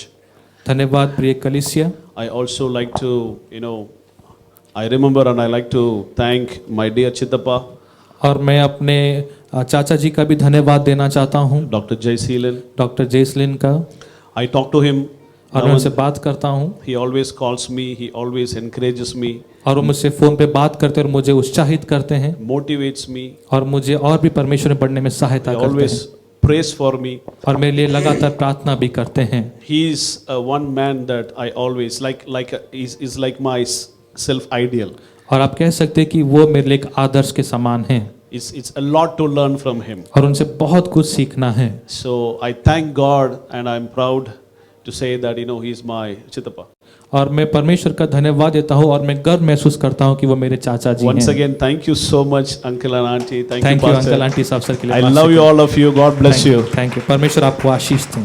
धन्यवाद प्रिय कलीसिया। I also like to, I remember and I like to thank my dear Chittappa, और मैं अपने चाचा जी का भी धन्यवाद देना चाहता हूँ, Dr. Jayseelan. डॉक्टर जेसलिन का, I talk to him. और मैं उनसे बात करता हूँ, He always calls me. He always encourages me, और वो मुझसे फोन पे बात करते हैं और मुझे उत्साहित करते हैं, motivates me. और मुझे और भी परमेश्वर में पढ़ने में सहायता He करते always हैं, prays for me. और मेरे लिए लगातार प्रार्थना भी करते हैं। He is one man that I always is like my self ideal. और आप कह सकते हैं कि वो मेरे लिए एक आदर्श के समान हैं, It's a lot to learn from him. और उनसे बहुत कुछ सीखना है। So I thank God and I'm proud to say that he is my Chittappa. और मैं परमेश्वर का धन्यवाद देता हूँ, और मैं गर्व महसूस करता हूँ कि वो मेरे चाचा जी Once हैं। again, thank you so much, Uncle and Auntie. Thank you, thank you Pastor. Uncle aunty इस अवसर के लिए। I love you all of you. God bless you. Thank you, परमेश्वर आपको आशीष दें।